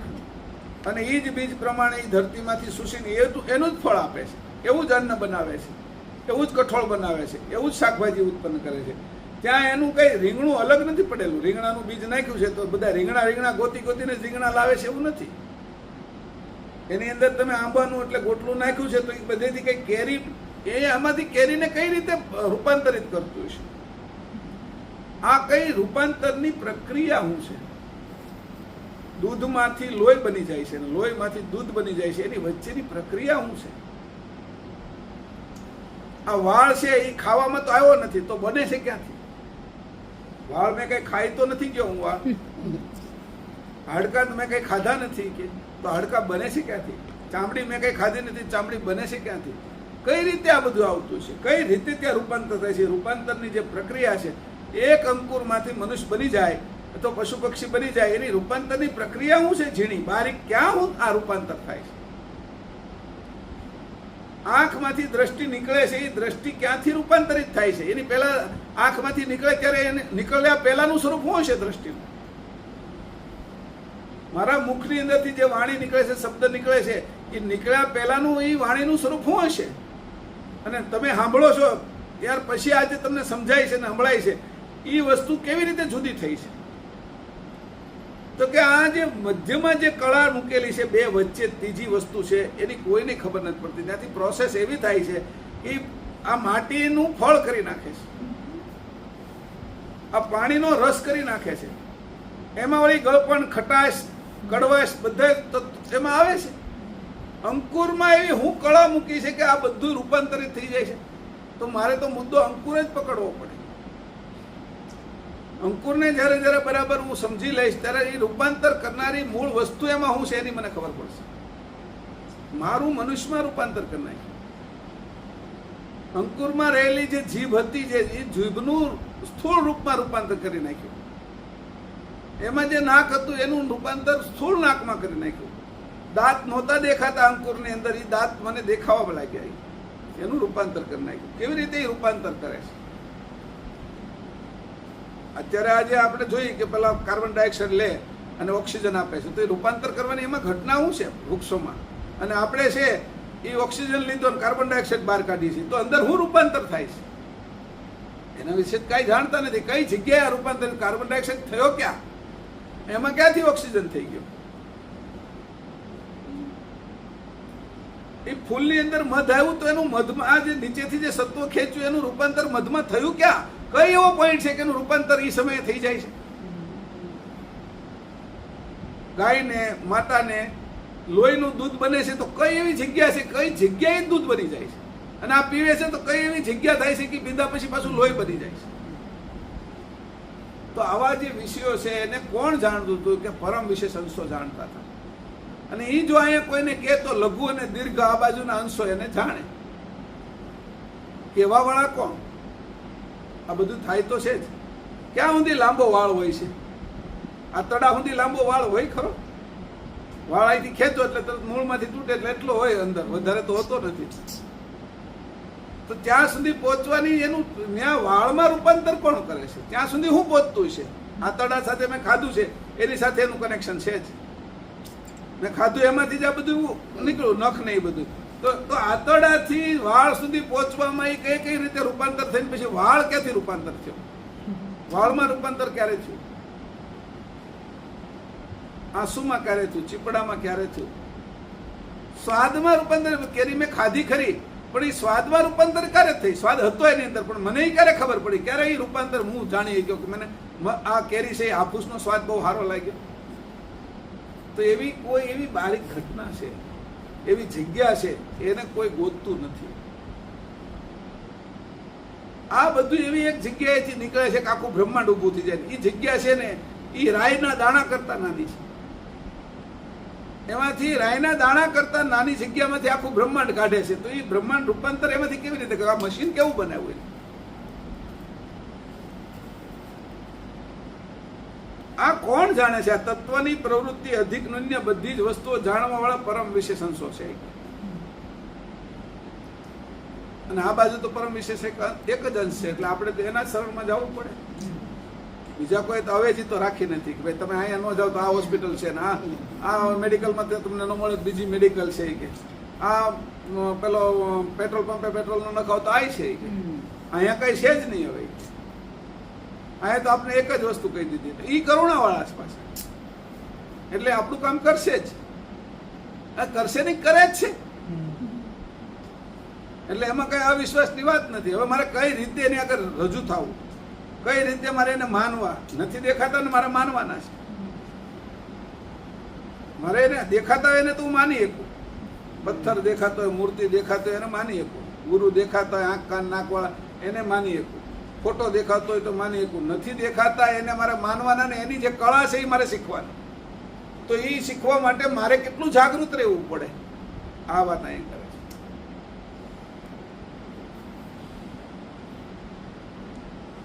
A: અને એ જ બીજ પ્રમાણે એ ધરતીમાંથી સુસીને એનું જ ફળ આપે છે. એવું જ અન્ન બનાવે છે, એવું જ કઠોળ બનાવે છે, એવું જ શાકભાજી ઉત્પન્ન કરે છે. ત્યાં એનું કઈ રીંગણું અલગ નથી પડેલું. રીંગણાનું બીજ નાખ્યું છે તો બધા રીંગણા ગોતીને રીંગણા લાવે છે એવું નથી. એની અંદર તમે આંબાનું એટલે ગોટલું નાખ્યું છે તો એ બધેથી કઈ કેરી એ આમાંથી કેરીને કઈ રીતે રૂપાંતરિત કરતું છે. આ કઈ રૂપાંતરની પ્રક્રિયા શું છે. દૂધમાંથી લોહી બની જાય છે, લોહીમાંથી દૂધ બની જાય છે, એની વચ્ચેની પ્રક્રિયા શું છે. આ વાળ છે એ ખાવામાં તો આવ્યો નથી તો બને છે ક્યાંથી? વાળ મેં કઈ ખાઈ તો નથી ગયો હું. વાળ હાડકા મેં કઈ ખાધા નથી કે તો હાડકા બને છે ક્યાંથી? ચામડી મેં કઈ ખાધી નથી, ચામડી બને છે ક્યાંથી? કઈ રીતે આ બધું આવતું છે, કઈ રીતે ત્યાં રૂપાંતર થાય છે? રૂપાંતરની જે પ્રક્રિયા છે, એક અંકુરમાંથી મનુષ્ય બની જાય તો પશુ પક્ષી બની જાય, એની રૂપાંતરની પ્રક્રિયા શું છે ઝીણી બારીક, ક્યાં આ રૂપાંતર થાય છે? આંખમાંથી દ્રષ્ટિ નીકળે છે, એ દ્રષ્ટિ ક્યાંથી રૂપાંતરિત થાય છે? એની પહેલા આંખમાંથી નીકળે ત્યારે એને નીકળ્યા પહેલાનું સ્વરૂપ શું હશે દ્રષ્ટિનું? મારા મુખની અંદરથી જે વાણી નીકળે છે, શબ્દ નીકળે છે, એ નીકળ્યા પહેલાનું એ વાણીનું સ્વરૂપ શું હશે? અને તમે સાંભળો છો ત્યાર પછી આજે તમને સમજાય છે ને સંભળાય છે, એ વસ્તુ કેવી રીતે જુદી થઈ છે? તો કે આ જે મધ્યમાં જે કળા મૂકેલી છે, બે વચ્ચે ત્રીજી વસ્તુ છે, એની કોઈને ખબર નથી પડતી. ત્યાંથી પ્રોસેસ એવી થાય છે કે આ માટીનું ફળ કરી નાખે છે, આ પાણીનો રસ કરી નાખે છે, એમાં વળી ગળપણ, ખટાશ, કડવાશ બધા એમાં આવે છે. અંકુરમાં એવી હું કળા મૂકી છે કે આ બધું રૂપાંતરિત થઈ જાય છે. તો મારે તો મુદ્દો અંકુર જ પકડવો પડે. અંકુરને જ્યારે બરાબર હું સમજી લઈશ ત્યારે એ રૂપાંતર કરનારી મૂળ વસ્તુ એમાં શું છે એની મને ખબર પડશે. મારું મનુષ્યમાં રૂપાંતર કરી નાખ્યું. અંકુરમાં રહેલી જે જીભ હતી, જે એ જીભનું સ્થૂળ રૂપમાં રૂપાંતર કરી નાખ્યું. એમાં જે નાક હતું એનું રૂપાંતર સ્થૂળ નાકમાં કરી નાખ્યું. દાંત નહોતા દેખાતા અંકુરની અંદર, એ દાંત મને દેખાવા લાગ્યા, એનું રૂપાંતર કરી નાખ્યું. કેવી રીતે એ રૂપાંતર કરે છે? અત્યારે આજે આપણે જોઈએ કે પેલા કાર્બન ડાયોક્સાઇડ લે અને ઓક્સિજન આપે છે, તો એ રૂપાંતર કરવાની એમાં ઘટના શું છે વૃક્ષોમાં? અને આપણે છે એ ઓક્સિજન લીધો અને કાર્બન ડાયોક્સાઇડ બહાર કાઢીએ છીએ, તો અંદર શું રૂપાંતર થાય છે એના વિશે કાંઈ જાણતા નથી. કઈ જગ્યાએ આ રૂપાંતર, કાર્બન ડાયોક્સાઇડ થયો ક્યાં, એમાં ક્યાંથી ઓક્સિજન થઈ ગયો? એ ફૂલની અંદર મધ આવ્યું તો એનું મધમાં જે નીચેથી જે સત્વ ખેંચ્યું એનું રૂપાંતર મધમાં થયું ક્યાં? કઈ એવો પોઈન્ટ છે કે એનું રૂપાંતર એ સમયે થઈ જાય છે? ગાયને, માતાને લોહીનું દૂધ બને છે તો કઈ એવી જગ્યા છે, કઈ જગ્યાએ દૂધ બની જાય છે? અને આ પીવે છે તો કઈ એવી જગ્યા થાય છે કે પીધા પછી પાછું લોહી બની જાય છે? તો આવા જે વિષયો છે એને કોણ જાણતું હતું? કે પરમ વિશેષ અંશો જાણતા હતા. અને એ જો અહીંયા કોઈને કહે તો લઘુ અને દીર્ઘ આ બાજુના અંશો એને જાણે. કેવા વાળા કોણ? આ બધું થાય તો છે જ. ક્યાં સુધી લાંબો વાળ હોય છે? આ તડા સુધી લાંબો વાળ હોય ખરો? વાળ અહીંથી ખેંચો એટલે તરત મૂળમાંથી તૂટે એટલે એટલો હોય અંદર, વધારે તો હોતો નથી. તો ત્યાં સુધી પહોંચવાની એનું ત્યાં વાળમાં રૂપાંતર કોણ કરે છે? ત્યાં સુધી હું પહોંચતું છે? આંતરડા સાથે મેં ખાધું છે એની સાથે એનું કનેક્શન છે જ. મેં ખાધું એમાંથી જ આ બધું નીકળ્યું, નખ ને એ બધું. તો આંતરડાથી વાળ સુધી પહોંચવામાં એ કઈ રીતે રૂપાંતર થઈને પછી વાળ ક્યાંથી રૂપાંતર થયો? વાળમાં રૂપાંતર ક્યારે થયું? આંસુમાં ક્યારે થયું? ચીપડામાં ક્યારે થયું? સ્વાદમાં રૂપાંતર. કેરી મેં ખાધી ખરી, પણ એ સ્વાદમાં રૂપાંતર ક્યારે થઈ? સ્વાદ હતો એની અંદર, પણ મને ક્યારે ખબર પડી? ક્યારે એ રૂપાંતર હું જાણી ગયો કે મને આ કેરી છે હાફૂસનો સ્વાદ બહુ સારો લાગ્યો? તો એવી કોઈ એવી બારીક ઘટના છે, એવી જગ્યા છે, એને કોઈ ગોતતું નથી. આ બધું એવી એક જગ્યાએથી નીકળે છે કે આખું બ્રહ્માંડ ઊભું થઈ જાય. એ જગ્યા છે ને એ રાયના દાણા કરતા નાની છે. એમાંથી રાયના દાણા કરતા નાની જગ્યામાંથી આખું બ્રહ્માંડ કાઢે છે. તો એ બ્રહ્માંડ રૂપાંતર એમાંથી કેવી રીતે કરે? આ મશીન કેવું બનાવ્યું? આ કોણ જાણે છે? આ તત્વની પ્રવૃત્તિ અધિક નુન્ય બધી જ વસ્તુઓ જાણવા વાળા પરમ વિશેષણો છે. અને આ બાજુ તો પરમ વિશેષ એક જ અંશ છે, એટલે આપણે તો એના શરણમાં જવું પડે. બીજા કોઈ તો અવેજી તો રાખી નથી કે ભાઈ તમે અહીંયા ન જાઓ તો આ હોસ્પિટલ છે ને આ મેડિકલમાં તમને ન મળે બીજી મેડિકલ છે કે આ પેલો પેટ્રોલ પંપે પેટ્રોલ નો નખાવ તો આ છે કે અહીંયા કઈ છે જ નહીં. હવે અહીંયા તો આપણે એક જ વસ્તુ કહી દીધી, એ કરુણાવાળા છે પાછા, એટલે આપણું કામ કરશે જ. આ કરશે નહીં, કરે જ છે. એટલે એમાં કઈ અવિશ્વાસની વાત નથી. હવે મારે કઈ રીતે એની આગળ રજૂ થવું, કઈ રીતે મારે એને માનવા? નથી દેખાતા ને મારે માનવાના છે. મારે એને દેખાતા હોય એને તો હું માની શકું. પથ્થર દેખાતો હોય, મૂર્તિ દેખાતો હોય એને માની શકું. ગુરુ દેખાતા હોય, આંખ કાન નાકવાળા એને માની શકું. ફોટો દેખાતો હોય તો માની શકું. નથી દેખાતા એને મારે માનવાના ને એની જે કળા છે એ મારે શીખવાની. તો એ શીખવા માટે મારે કેટલું જાગૃત રહેવું પડે. આ વાત અહીં કરે છે.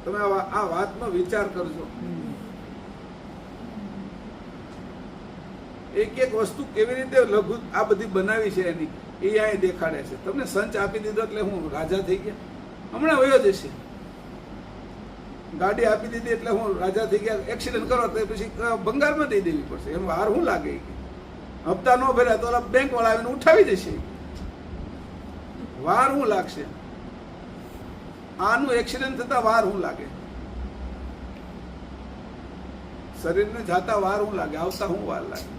A: તમે આ વાતનો વિચાર કરજો. એક એક વસ્તુ કેવી રીતે લઘુ આ બધી બનાવી છે એની એ અહીં દેખાડે છે. તમને સંચ આપી દીધો એટલે હું રાજા થઈ ગયા? હમણાં વયો જશે. ગાડી આપી દીધી એટલે હું રાજા થઈ ગયા? એક્સિડન્ટ કરો તો પછી ભંગારમાં દઈ દેવી પડશે. એમ વાર શું લાગે? હપ્તા ન ભર્યા તો બેંક વાળા આવીને ઉઠાવી જશે. વાર શું લાગશે? આનું એક્સિડન્ટ થતા વાર શું લાગે? શરીરને જાતા વાર શું લાગે? આવતા શું વાર લાગે?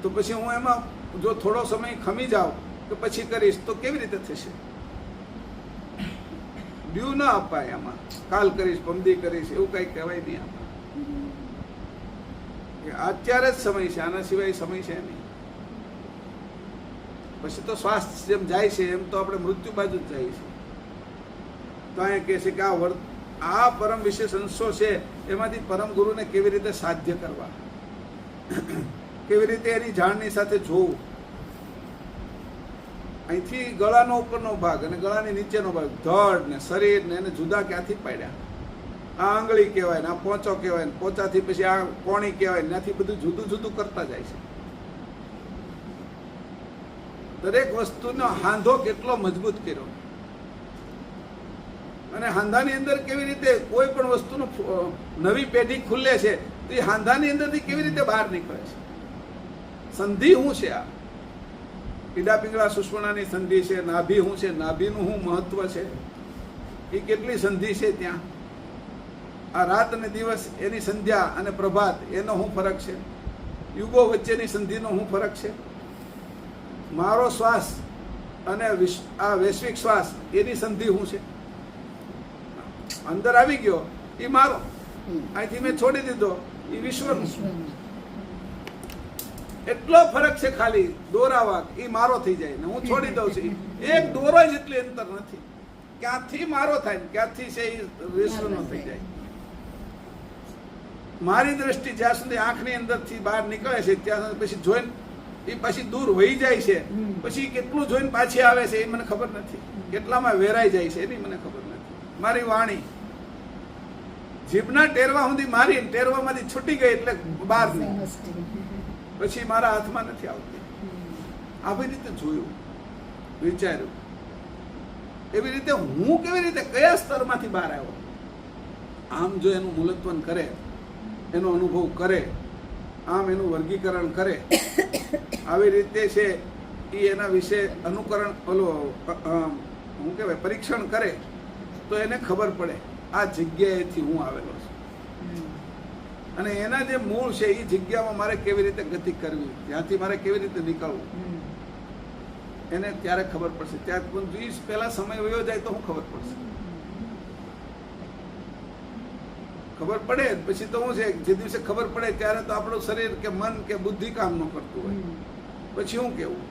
A: તો પછી હું એમાં જો થોડો સમય ખમી જાઉં કે પછી કરીશ તો કેવી રીતે થશે? ડ્યુ ના અપાય આમાં. કાલ કરીશ, પમદી કરીશ એવું કઈ કહેવાય નહીં આમાં. અત્યારે જ સમય છે, આના સિવાય સમય છે નહીં. પછી તો સ્વાસ્થ્ય જેમ જાય છે એમ તો આપણે મૃત્યુ બાજુ જ જાય છે. તો અહીંયા કહે છે કે આ પરમ વિશેષ અંશો છે એમાંથી પરમ ગુરુને કેવી રીતે સાધ્ય કરવા, કેવી રીતે એની જાણની સાથે જોવું. અહીંથી ગળાનો ઉપરનો ભાગ અને ગળાની નીચેનો ભાગ, ધડ ને શરીર ને એને જુદા ક્યાંથી પાડ્યા? આ આંગળી કહેવાય ને આ પોચો કહેવાય ને પોચાથી પછી આ કોણી કહેવાય ને ત્યાંથી બધું જુદું જુદું કરતા જાય છે. દરેક વસ્તુનો હાંધો કેટલો મજબૂત કર્યો, અને હાંધાની અંદર કેવી રીતે કોઈ પણ વસ્તુનું નવી પેઢી ખુલે છે તો એ હાંધાની અંદરથી કેવી રીતે બહાર નીકળે છે? સંધિ શું છે? આ પીડા પીંગળા સુષુમ્નાની સંધિ છે. નાભી શું છે? નાભીનું શું મહત્વ છે? એ કેટલી સંધિ છે ત્યાં? આ રાત અને દિવસ એની સંધ્યા અને પ્રભાત એનો શું ફરક છે? યુગો વચ્ચેની સંધિનો શું ફરક છે? મારો શ્વાસ અને આ વૈશ્વિક શ્વાસ એની સંધિ શું છે? અંદર આવી ગયો એ મારો, અહીંથી મેં છોડી દીધો એ વિશ્વનો. એટલો ફરક છે. ખાલી દોરાવા એ મારો થઈ જાય ને હું છોડી દઉં છું. એક દોરો જ એટલી અંતર નથી. ક્યાંથી મારો થાય ક્યાંથી છે એ વિશ્વનો થઈ જાય. મારી દ્રષ્ટિ જ્યાં સુધી આંખની અંદરથી બહાર નીકળે છે ત્યાં સુધી પછી જોઈને એ પછી દૂર વહી જાય છે, પછી કેટલું જોઈને પાછી આવે છે એ મને ખબર નથી, કેટલામાં વેરાઈ જાય છે એની મને ખબર નથી. મારી વાણી જીભના ટેરવા સુધી મારી ટેરવામાંથી છૂટી ગઈ એટલે બહાર નહીં, પછી મારા હાથમાં નથી આવતી. આવી રીતે જોયું, વિચાર્યું, એવી રીતે હું કેવી રીતે કયા સ્તરમાંથી બહાર આવ્યો. આમ જો એનું મૂલત્વન કરે, એનો અનુભવ કરે, આમ એનું વર્ગીકરણ કરે, આવી રીતે છે એ એના વિશે અનુકરણ શું કહેવાય પરીક્ષણ કરે તો એને ખબર પડે આ જગ્યાએથી હું આવેલો છું અને એના જે મૂળ છે એ જગ્યામાં મારે કેવી રીતે ગતિ કરવી, ત્યાંથી મારે કેવી રીતે નીકળવું, એને ત્યારે ખબર પડશે. ત્યાં પહેલા સમય વયો જાય તો હું ખબર પડશે. ખબર પડે પછી તો શું છે, જે દિવસે ખબર પડે ત્યારે તો આપણું શરીર કે મન કે બુદ્ધિ કામ ન કરતું હોય, પછી શું કેવું.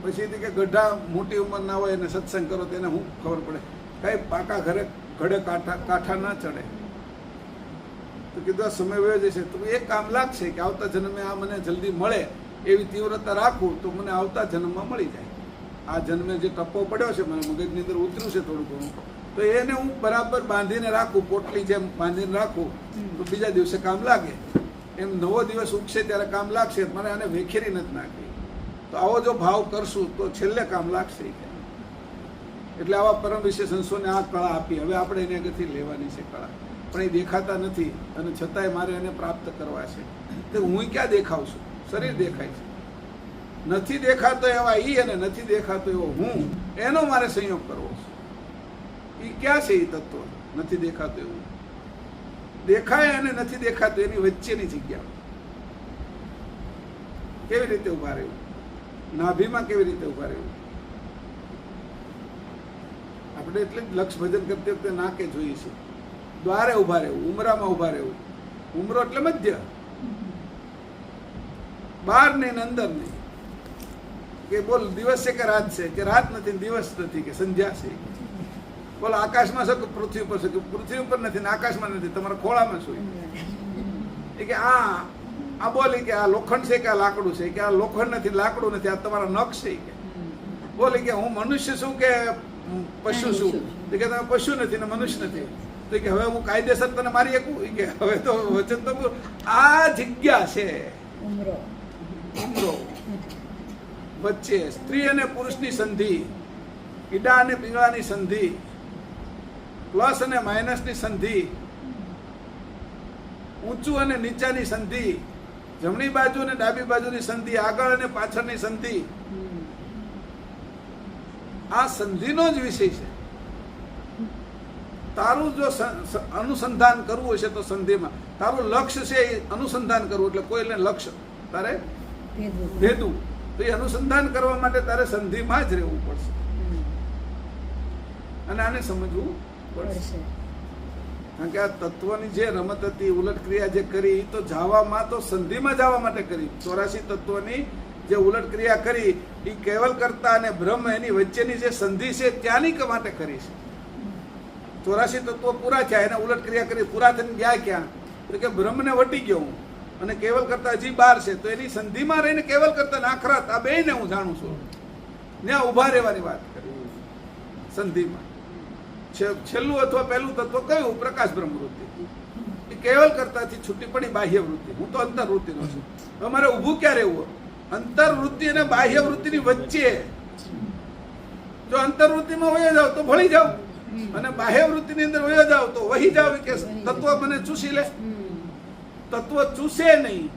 A: પછી કે ગઢા મોટી ઉંમરના હોય એને સત્સંગ કરો તેને શું ખબર પડે, કઈ પાકા ઘડે કાંઠા ના ચડે. તો કીધું આ સમય વયો જશે તો એક કામ લાગશે કે આવતા જન્મે આ મને જલ્દી મળે એવી તીવ્રતા રાખું તો મને આવતા જન્મમાં મળી જાય. આ જન્મે જે ટપ્પો પડ્યો છે મને મગજની અંદર ઉતર્યું છે થોડું ઘણું, તો એને હું બરાબર બાંધીને રાખું, પોટલી જેમ બાંધીને રાખું તો બીજા દિવસે કામ લાગે. એમ નવો દિવસ ઉગશે ત્યારે કામ લાગશે, મને આને વેખેરી નથી નાખી. તો આવો જો ભાવ કરશું તો છેલ્લે કામ લાગશે. એટલે આવા પરમ વિશેષ હંસોને આ કળા આપી. હવે આપણે એને આગળથી લેવાની છે કળા, પણ એ દેખાતા નથી અને છતાંય મારે એને પ્રાપ્ત કરવા છે. તો હું ક્યાં દેખાવ છું? શરીર દેખાય છે. નથી દેખાતો એવા ઈ અને નથી દેખાતો એવો હું, એનો મારે સંયોગ કરવો છે. એ ક્યાં છે? એ તત્વ નથી દેખાતું એવું, દેખાય અને નથી દેખાતું એની વચ્ચેની જગ્યા. કેવી રીતે ઉભા રહેવું? નાભીમાં કેવી રીતે ઉભા રહેવું? આપણે એટલે જ લક્ષ ભજન કરતી વખતે નાકે જોઈએ છે. દ્વારે ઉભા રહેવું, ઉમરામાં ઉભા રહેવું. ઉમરો એટલે મધ્ય, બહાર નહીં ને અંદર નહીં. કે બોલ દિવસ છે કે રાત છે? કે રાત નથી દિવસ નથી, કે સંધ્યા છે. બોલો આકાશમાં છો કે પૃથ્વી ઉપર છો? કે પૃથ્વી ઉપર નથી ને આકાશમાં નથી, તમારા ખોળામાં શું? એ કે આ બોલી કે આ લોખંડ છે કે આ લાકડું છે? કે આ લોખંડ નથી લાકડું નથી, આ તમારા નખ છે. કે બોલી કે હું મનુષ્ય છું કે પશુ છું? કે તમે પશુ નથી ને મનુષ્ય નથી. તો કે હવે હું કાયદેસર તને મારી શકું? કે હવે તો વચન તો આ જગ્યા છે ઉમરો વચ્ચે સ્ત્રી અને પુરુષની સંધિ, ઈડા અને પિંગળાની સંધિ, પ્લસ અને માઇનસની સંધિ, ઊંચું અને નીચાની સંધિ, જમણી બાજુ અને ડાબી બાજુની સંધિ, આગળ અને પાછળની સંધિ. આ સંધિનો જ વિષય છે. તારું જો અનુસંધાન કરવું હશે તો સંધિમાં, તારું લક્ષ્ય છે એ અનુસંધાન કરવું, એટલે કોઈને લક્ષ્ય તારે ભેદવું, તો એ અનુસંધાન કરવા માટે તારે સંધિમાં જ રહેવું પડશે અને આને સમજવું પડશે. કારણ કે આ તત્વની જે રમત હતી, ઉલટ ક્રિયા જે કરી, તો જવામાં તો સંધિમાં જવા માટે કરી. 84 તત્વની જે ઉલટ ક્રિયા કરી એ કેવલ કરતા અને બ્રહ્મ એની વચ્ચેની જે સંધિ છે ત્યાંની માટે કરી છે. 84 તત્વો પૂરા થયા, એને ઉલટ ક્રિયા કરી, પૂરા થઈને ગયા ક્યાં? તો કે બ્રહ્મને વટી ગયો હું અને કેવલ કરતા હજી 12 છે, તો એની સંધિમાં રહીને કેવલ કરતા નાખરાત આ બેયને હું જાણું છું. ત્યાં ઉભા રહેવાની વાત કરી સંધિમાં. છેલ્લું અથવા પહેલું તત્વ કયું? પ્રકાશ બ્રહ્મ વૃત્તિ. એ કેવલ કરતાથી છૂટી પડી બાહ્ય વૃત્તિ. હું તો અંતર વૃત્તિનો છું. અમારે ઊભું ક્યાં રહેવું? અંતર વૃત્તિ અને બાહ્ય વૃત્તિની વચ્ચે. જો અંતર વૃત્તિમાં વહી જાવ તો ભળી જાવ અને બાહ્ય વૃત્તિની અંદર વહી જાવ તો વહી જાવ. કે તત્વ મને ચૂસી લે, તત્વ ચૂસે નહીં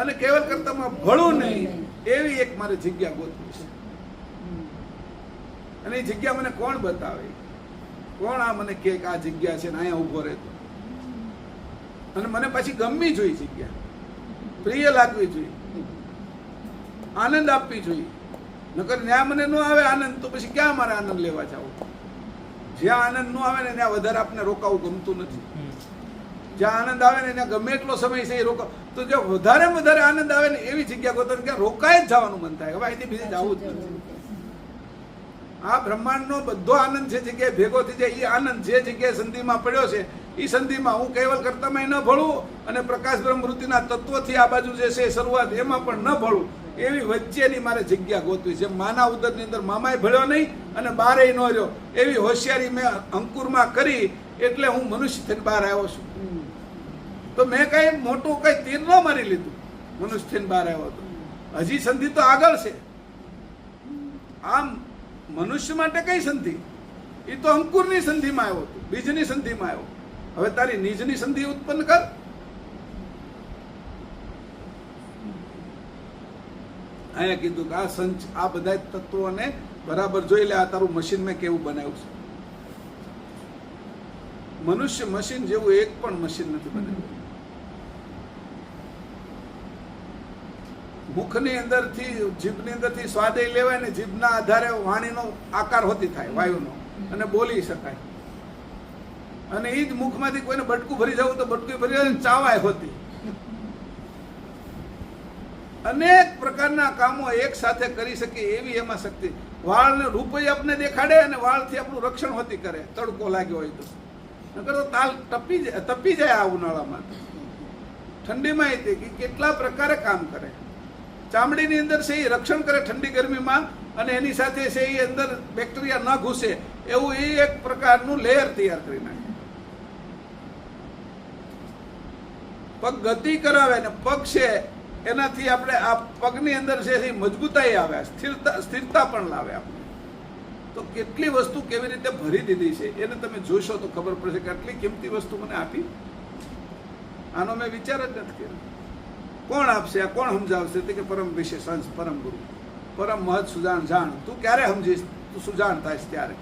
A: અને કેવલ કરતામાં ભળું નહીં, એવી એક મારે જગ્યા ગોતવી છે. અને એ જગ્યા મને કોણ બતાવે? કોણ આ મને કે આ જગ્યા છે ને અહીંયા ઉભો રહેતો? અને મને પછી ગમવી જોઈએ જગ્યા, પ્રિય લાગવી જોઈએ, આનંદ આપવી જોઈએ. નકર ત્યાં મને ન આવે આનંદ તો પછી ક્યાં મારે આનંદ લેવા જવું? જ્યાં આનંદ ન આવે ને ત્યાં વધારે આપણે રોકાવું ગમતું નથી. જ્યાં આનંદ આવે ને ત્યાં ગમે એટલો સમય છે એ રોકાવ. તો જો વધારે આનંદ આવે ને એવી જગ્યા ગોતો, ત્યાં રોકાય જ જવાનું મન થાય. હવે અહીંથી બીજે જવું જ નથી. આ બ્રહ્માંડનો બધો આનંદ જે જગ્યાએ ભેગો થઈ જાય એ આનંદ જે જગ્યાએ સંધિમાં પડ્યો છે એ સંધિમાં હું કેવલ કરતામાં ન ભળું અને પ્રકાશ બ્રહ્મવૃત્તિના તત્વથી આ બાજુ જે છે શરૂઆત એમાં પણ ન ભળું, એવી વચ્ચેની મારે જગ્યા ગોતવી છે. માના ઉદરની અંદર મામાય ભળ્યો નહીં અને બારેય ન રહ્યો, એવી હોશિયારી મેં અંકુરમાં કરી એટલે હું મનુષ્ય થઈને બહાર આવ્યો છું. તો મેં કઈ મોટું કઈ તીર ન મારી લીધું, મનુષ્ય થઈને બહાર આવ્યો હતો. હજી સંધિ તો આગળ છે. આમ મનુષ્ય માટે કઈ સંધિ? એ તો અંકુરની સંધિમાં આવ્યો હતો, બીજની સંધિમાં આવ્યો. હવે તારી નીજની સંધિ ઉત્પન્ન કર. અહીંયા કીધું કે આ સંચ આ બધા તત્વોને બરાબર જોઈ લે. આ તારું મશીન મેં કેવું બનાવ્યું છે. મનુષ્ય મશીન જેવું એક પણ મશીન નથી બનાવ્યું. મુખની અંદરથી જીભની અંદરથી સ્વાદય લેવાય ને જીભના આધારે વાણીનો આકાર હોતી થાય વાયુનો અને બોલી શકાય. અને એ જ મુખમાંથી કોઈને બટકું ભરી જવું તો બટકું ભરી જાય, ચાવાય હોતી. અનેક પ્રકારના કામો એક સાથે કરી શકે એવી એમાં શક્તિ. વાળને રૂપય આપને દેખાડે અને વાળથી આપણું રક્ષણ હોતી કરે, તડકો લાગ્યો હોય તો. નકર તો તાલ તપી જાય આ ઉનાળામાં. ઠંડીમાં એ કેટલા પ્રકારે કામ કરે. ચામડીની અંદર છે એ રક્ષણ કરે ઠંડી ગરમીમાં, અને એની સાથે છે એ અંદર બેક્ટેરિયા ન ઘૂસે એવું એ એક પ્રકારનું લેયર તૈયાર કરી નાખે. પગ ગતિ કરાવે ને પગ છે એનાથી આપણે આ પગની અંદર છે એ મજબૂતાઈ આવે, સ્થિરતા પણ લાવે આપણે. તો કેટલી વસ્તુ કેવી રીતે ભરી દીધી છે એને તમે જોશો તો ખબર પડશે કે આટલી કિંમતી વસ્તુ મને આપી. આનો મેં વિચાર જ નથી કર્યો. કોણ આપશે, આ કોણ સમજાવશે? કે પરમ વિશેષ અંશ, પરમ ગુરુ, પરમ મહત સુજાણ જાણ. તું ક્યારે સમજીશ? તું સુજાણ થાયશ ત્યારે.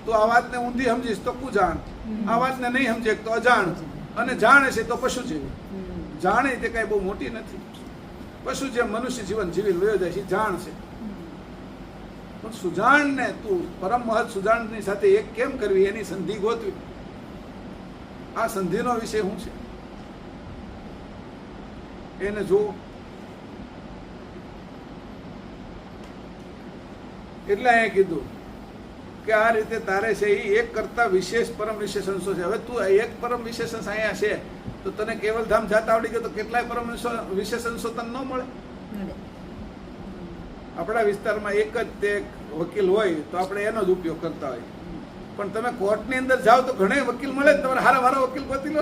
A: તું આ વાતને ઊંધી સમજીશ તો કુજાણ, આ વાતને નહીં સમજે તો અજાણ, અને જાણે છે તો પશુ જેવું. જાણે તે કઈ બહુ મોટી નથી. પશુ જેમ મનુષ્ય જીવન જીવી વયો જાય છે જાણ છે. પણ સુજાણને તું પરમ મહત સુજાણની સાથે એક કેમ કરવી એની સંધિ ગોતવી. આ સંધિનો વિષય શું છે એને જો. એટલે અહીંયા કીધું કે આ રીતે તારે છે એ એક કરતા વિશેષ પરમ વિશેષ અંશો છે. હવે તું એક પરમ વિશેષ અંશ અહીંયા છે તો તને કેવલધામ જાતા આવડી ગયો તો કેટલાય પરમ વિશેષ અંશો તને ન મળે? આપણા વિસ્તારમાં એક જ તે વકીલ હોય તો આપણે એનો જ ઉપયોગ કરતા હોય. પણ તમે કોર્ટની અંદર જાઓ તો ઘણા વકીલ મળે, તમારે હારા વકીલ ગોતી લો.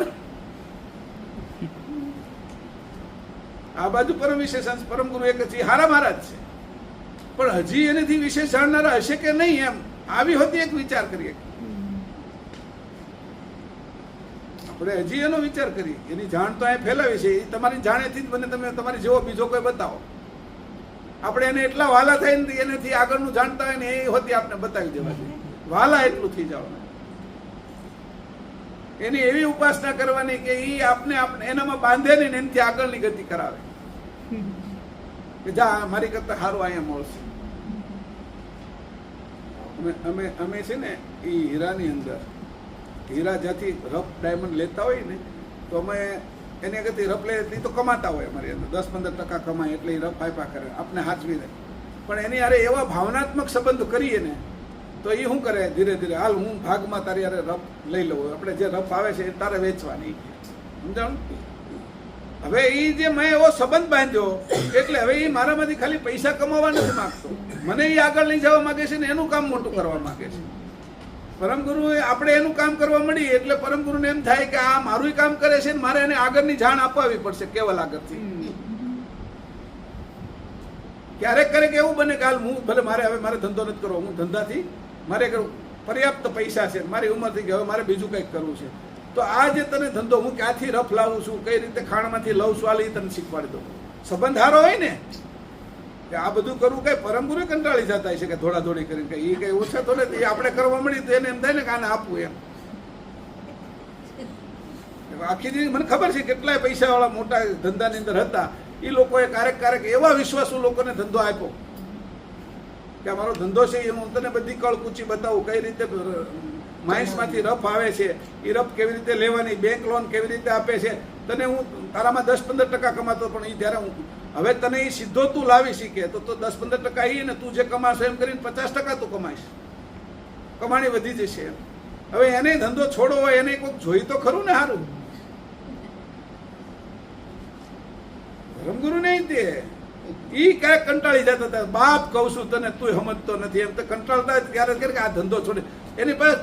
A: આ બાજુ પરમ વિશેષ અંશ પરમ ગુરુ એક જ છે, હારા મારા જ છે. પણ હજી એનાથી વિશેષ જાણનારા હશે કે નહીં એમ આવી હોતી એક વિચાર કરીએ. આપણે હજી એનો વિચાર કરીએ. એની જાણ તો અહીંયા ફેલાવી છે, એ તમારી જાણેથી જ બને. તમે તમારી જેવો બીજો કોઈ બતાવો. આપણે એને એટલા વાલા થાય ને એનાથી આગળનું જાણતા હોય ને એ હોતી આપણે બતાવી દેવા જોઈએ. વાલા એટલું થઈ જવાનું. એની એવી ઉપાસના કરવાની કે એ આપણે એનામાં બાંધે નહીં ને એનાથી આગળની ગતિ કરાવે કે જા મારી કરતા સારું અહીંયા મળશે. અમે છે ને એ હીરાની અંદર હીરા જ્યાંથી રફ ડાયમંડ લેતા હોય ને તો અમે એની આગળથી રફ લે તો કમાતા હોય અમારી અંદર 10-15% કમાય એટલે એ રફ આપ્યા કરે આપણે હાચવી દે. પણ એની યારે એવા ભાવનાત્મક સંબંધ કરીએ ને તો એ શું કરે ધીરે ધીરે હાલ હું ભાગમાં તારી યારે રફ લઈ લઉં. આપણે જે રફ આવે છે એ તારે વેચવાની, સમજાણું? હવે એ જે મેં એવો સંબંધ બાંધ્યો એટલે હવે એ મારામાંથી ખાલી પૈસા કમાવા નથી માંગતો, મને એ આગળ લઈ જવા માંગે છે ને એનું કામ મોટું કરવા માંગે છે. પરમગુરુ આપણે એનું કામ કરવા મળીએ એટલે પરમગુરુને એમ થાય કે આ મારું કામ કરે છે ને મારે એને આગળની જાણ અપાવવી પડશે કેવલ આગળથી. ક્યારેક ક્યારેક એવું બને કે હાલ હું ભલે મારે હવે મારે ધંધો નથી કરવો, હું ધંધાથી મારે પર્યાપ્ત પૈસા છે, મારી ઉંમર થઈ ગઈ, હવે મારે બીજું કંઈક કરવું છે. તો આ જે તને ધંધો હું ક્યાંથી રફ લાવું છું, કઈ રીતે ખાણમાંથી લઉં છું, આ તને શીખવાડી દઉં. સંબંધ હારો હોય ને કે આ બધું કરવું કઈ પરમગુરુ કંટાળી જતા છે કે દોડાદોડી કરીને કઈ એ કઈ ઓછા તો નથી. આપણે કરવા મળી તો એને એમ થાય ને કે આને આપવું એમ. આખી જે મને ખબર છે કેટલાય પૈસા વાળા મોટા ધંધાની અંદર હતા એ લોકોએ ક્યારેક એવા વિશ્વાસુ લોકોને ધંધો આપ્યો કે અમારો ધંધો છે એ હું તને બધી કળ કૂચી બતાવું, કઈ રીતે માઇન્સમાંથી રફ આવે છે, એ રફ કેવી રીતે લેવાની, બેંક લોન કેવી રીતે આપે છે. તને હું તારામાં 10-15% કમાતો પણ એ ત્યારે હું હવે તને એ સીધો તું લાવી શીખે તો 10-15% એ ને તું જે કમાશો એમ કરીને 50% તું કમાઈશ, કમાણી વધી જશે. હવે એને ધંધો છોડવો હોય એને કોઈક જોઈ તો ખરું ને. સારું ધર્મગુરુ નહીં તે ઈ કાંઈ કંટાળી જતા હતા. બાપ કહું છું તને તું સમજતો નથી એમ તો કંટાળતા ત્યારે કે આ ધંધો છોડે. એની પાસે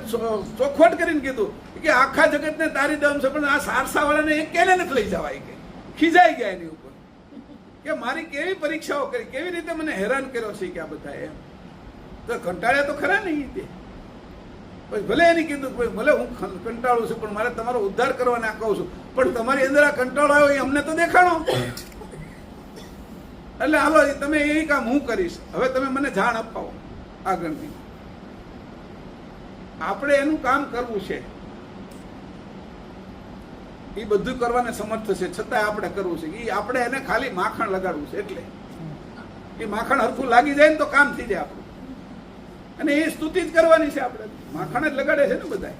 A: ચોખવટ કરીને કીધું કે આખા જગતને તારી દમ છે પણ આ સારસા વાળાને એક કેને નથી લઈ જવાય. કે ખીજાઈ ગયા એની ઉપર કે મારી કેવી પરીક્ષાઓ કરી, કેવી રીતે મને હેરાન કર્યો છે કે આ બધા એમ. તો કંટાળ્યા તો ખરા નહીં તે. પછી ભલે એને કીધું ભલે હું કંટાળું છું પણ મારે તમારો ઉદ્ધાર કરવાને આ કહું છું, પણ તમારી અંદર આ કંટાળો આવ્યો એ અમને તો દેખાડો. એટલે હાલો તમે એ કામ હું કરીશ, હવે તમે મને જાણ અપાવો આગળની. આપણે એનું કામ કરવું છે, એ બધું કરવાને સમર્થ છે, છતાં આપણે કરવું છે. એ આપણે એને ખાલી માખણ લગાડવું છે. એટલે એ માખણ હરખું લાગી જાય ને તો કામ થઈ જાય આપણું. અને એ સ્તુતિ જ કરવાની છે. આપણે માખણ જ લગાડે છે ને બધા.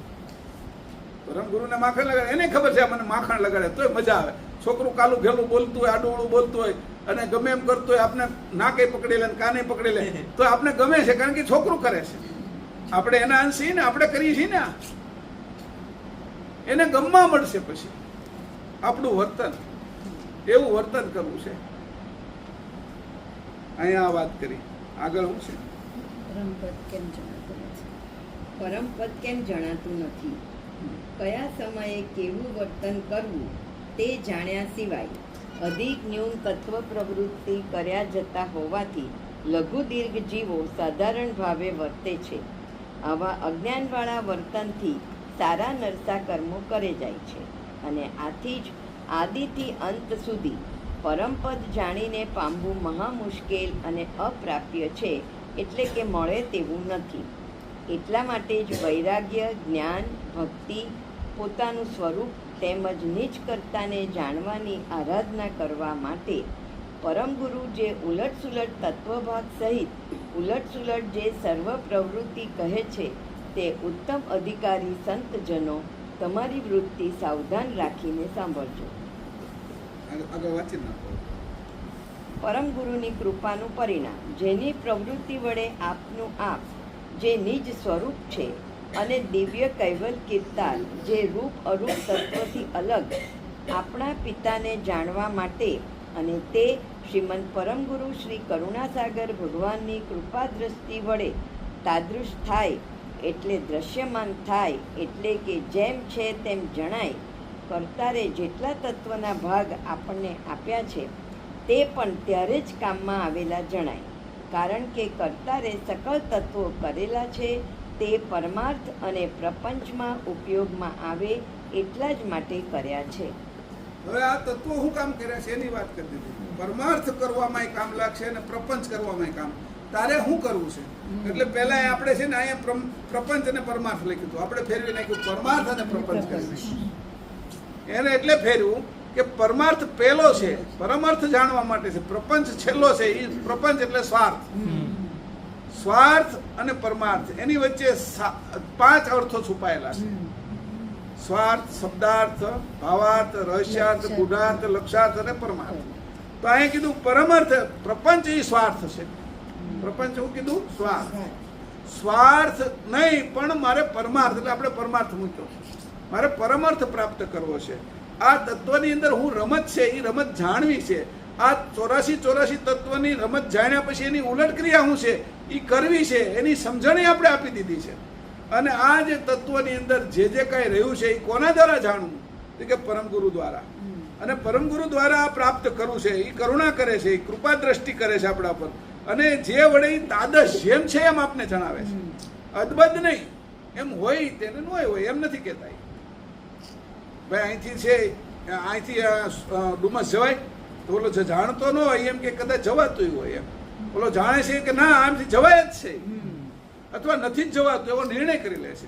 A: પરમગુરુને માખણ લગાડે, એને ખબર છે મને માખણ લગાડે તોય મજા આવે. છોકરું કાલું ઘેલું બોલતું હોય, આડું બોલતું હોય અને ગમે એમ કરતું હોય, આપણે નાકે પકડી લે કાને પકડી લે તો આપણે ગમે છે, કારણ કે છોકરું કરે છે. આપણે એના અંશ છીએ ને, આપણે કરીએ છીએ ને. એને ગમવા મળશે. પછી આપણું વર્તન એવું વર્તન કરવું છે. અહીંયા આ વાત કરી. આગળ શું છે?
B: પરમપદ કેમ જણાતું નથી? કયા સમયે કેવું વર્તન કરવું તે જાણ્યા સિવાય અધિક ન્યૂન તત્વ પ્રવૃત્તિ કર્યા જતા હોવાથી લઘુ દીર્ઘ જીવો સાધારણ ભાવે વર્તે છે. આવા અજ્ઞાનવાળા વર્તનથી સારા નરસા કર્મો કરે જાય છે અને આથી જ આદિથી અંત સુધી પરમપદ જાણીને પામવું મહા મુશ્કેલ અને અપ્રાપ્ય છે, એટલે કે મળે તેવું નથી. એટલા માટે જ વૈરાગ્ય, જ્ઞાન, ભક્તિ, પોતાનું સ્વરૂપ તેમજ નીચ કર્તાને જાણવાની આરાધના કરવા માટે પરમગુરુ જે ઉલટસુલટ તત્વભાગ સહિત ઉલટસુલટ જે સર્વ પ્રવૃત્તિ કહે છે તે ઉત્તમ અધિકારી સંતજનો તમારી વૃત્તિ સાવધાન રાખીને સાંભળજો. પરમગુરુની કૃપાનું પરિણામ. જેની પ્રવૃત્તિ વડે આપનું આપ જે નિજ સ્વરૂપ છે અને દિવ્ય કૈવલ કીર્તાલ જે રૂપ અરૂપ તત્વથી અલગ આપણા પિતાને જાણવા માટે અને તે શ્રીમંત પરમગુરુ શ્રી કરુણાસાગર ભગવાનની કૃપા દ્રષ્ટિ વડે તાદૃશ થાય એટલે દ્રશ્યમાન થાય, એટલે કે જેમ છે તેમ જણાય. કર્તારે જેટલા તત્વના ભાગ આપણને આપ્યા છે તે પણ ત્યારે જ કામમાં આવેલા જણાય, કારણ કે કર્તારે સકળ તત્વો કરેલા છે તે પરમાર્થ અને પ્રપંચમાં ઉપયોગમાં આવે એટલા જ માટે કર્યા છે.
A: હવે આ તત્વો શું કામ કર્યા છે એની વાત કરી દીધી. પરમાર્થ કરવામાં કામ લાગશે અને પ્રપંચ કરવામાં કામ. તારે શું કરવું છે? એટલે પહેલા આપણે છે ને અહીંયા પ્રપંચ અને પરમાર્થ લખ્યું હતું, આપણે ફેરવી નાખ્યું પરમાર્થ અને પ્રપંચ કરી. એને એટલે ફેરવું કે પરમાર્થ પહેલો છે, પરમાર્થ જાણવા માટે છે. પ્રપંચ છેલ્લો છે. એ પ્રપંચ એટલે સ્વાર્થ. સ્વાર્થ અને પરમાર્થ એની વચ્ચે 5 અર્થો છુપાયેલા છે. સ્વાર્થ, શબ્દાર્થ, ભાવાર્થ, રહસ્યાર્થ, ગુણાર્થ, લક્ષાર્થ અને પરમાર્થ. તો અહીંયા કીધું પરમાર્થ, પ્રપંચ એ સ્વાર્થ છે. પ્રપંચ હું કીધું સ્વાર્થ. સ્વાર્થ નહીં પણ મારે પરમાર્થ, એટલે આપણે પરમાર્થ મૂક્યો. મારે પરમાર્થ પ્રાપ્ત કરવો છે. આ તત્વની અંદર હું રમત છે એ રમત જાણવી છે. આ 84 તત્વની રમત જાણ્યા પછી એની ઉલટ ક્રિયા શું છે એ કરવી છે. એની સમજણ આપણે આપી દીધી છે. અને આ જે તત્વની અંદર જે કાંઈ રહ્યું છે એ કોના દ્વારા જાણવું? તો કે પરમગુરુ દ્વારા. અને પરમગુરુ દ્વારા આ પ્રાપ્ત કરવું છે. એ કરુણા કરે છે, એ કૃપા દ્રષ્ટિ કરે છે આપણા પર. અને જે વડે તાદશ જેમ છે એમ આપને જણાવે છે. અદબદ નહીં, એમ હોય તેને ન હોય એમ નથી કહેતા. ભાઈ અહીંથી છે, અહીંથી ડુમસ જવાય તો ઓલો જાણતો ન હોય એમ કે કદાચ જવાતું હોય એમ. ઓલો જાણે છે કે ના આમથી જવાય જ છે અથવા નથી જ જવાતું એવો નિર્ણય કરી લે છે.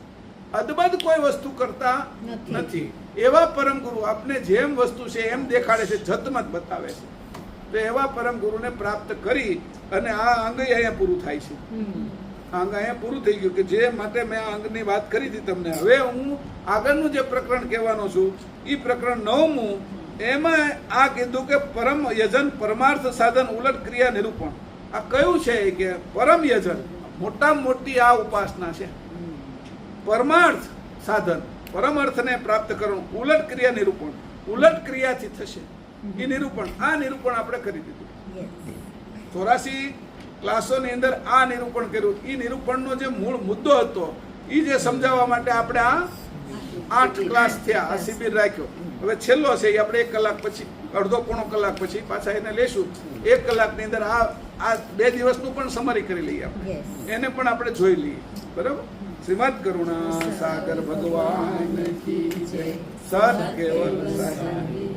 A: અદબદ કોઈ વસ્તુ કરતા નથી. એવા પરમગુરુ આપને જેમ વસ્તુ છે એમ દેખાડે છે, જતમત બતાવે છે. તો એવા પરમગુરુને પ્રાપ્ત કરી અને આ અંગ અહીંયા પૂરું થાય છે. આ અંગ અહીંયા પૂરું થઈ ગયું કે જે માટે મેં આ અંગની વાત કરી હતી તમને. હવે હું આગળનું જે પ્રકરણ કહેવાનો છું એ પ્રકરણ 9મું એમાં આ કીધું કે પરમ યજન પરમાર્થ સાધન ઉલટ ક્રિયા નિરૂપણ. આ કયું છે કે પરમ યજન મોટામાં મોટી આ ઉપાસના છે. પરમાર્થ સાધન પરમ અર્થને પ્રાપ્ત કરવું, ઉલટ ક્રિયા નિરૂપણ, ઉલટ ક્રિયાથી થશે એ નિરૂપણ. આ નિરૂપણ આપણે કરી દીધું. 84 ક્લાસોની અંદર આ નિરૂપણ કર્યું. એ નિરૂપણનો જે મૂળ મુદ્દો હતો એ જે સમજાવવા માટે આપણે આ 8 ક્લાસ થયા, આ શિબિર રાખ્યો. હવે છેલ્લો છે એ આપણે 1 કલાક પછી, અડધો પોણો કલાક પછી પાછા એને લેશું. 1 કલાકની અંદર આ 2 દિવસનું પણ સમરી કરી લઈએ આપણે, એને પણ આપણે જોઈ લઈએ. બરાબર. શ્રીમદ કરુણા સાગર ભગવાન કી જય. સત કેવલ સાહેબ.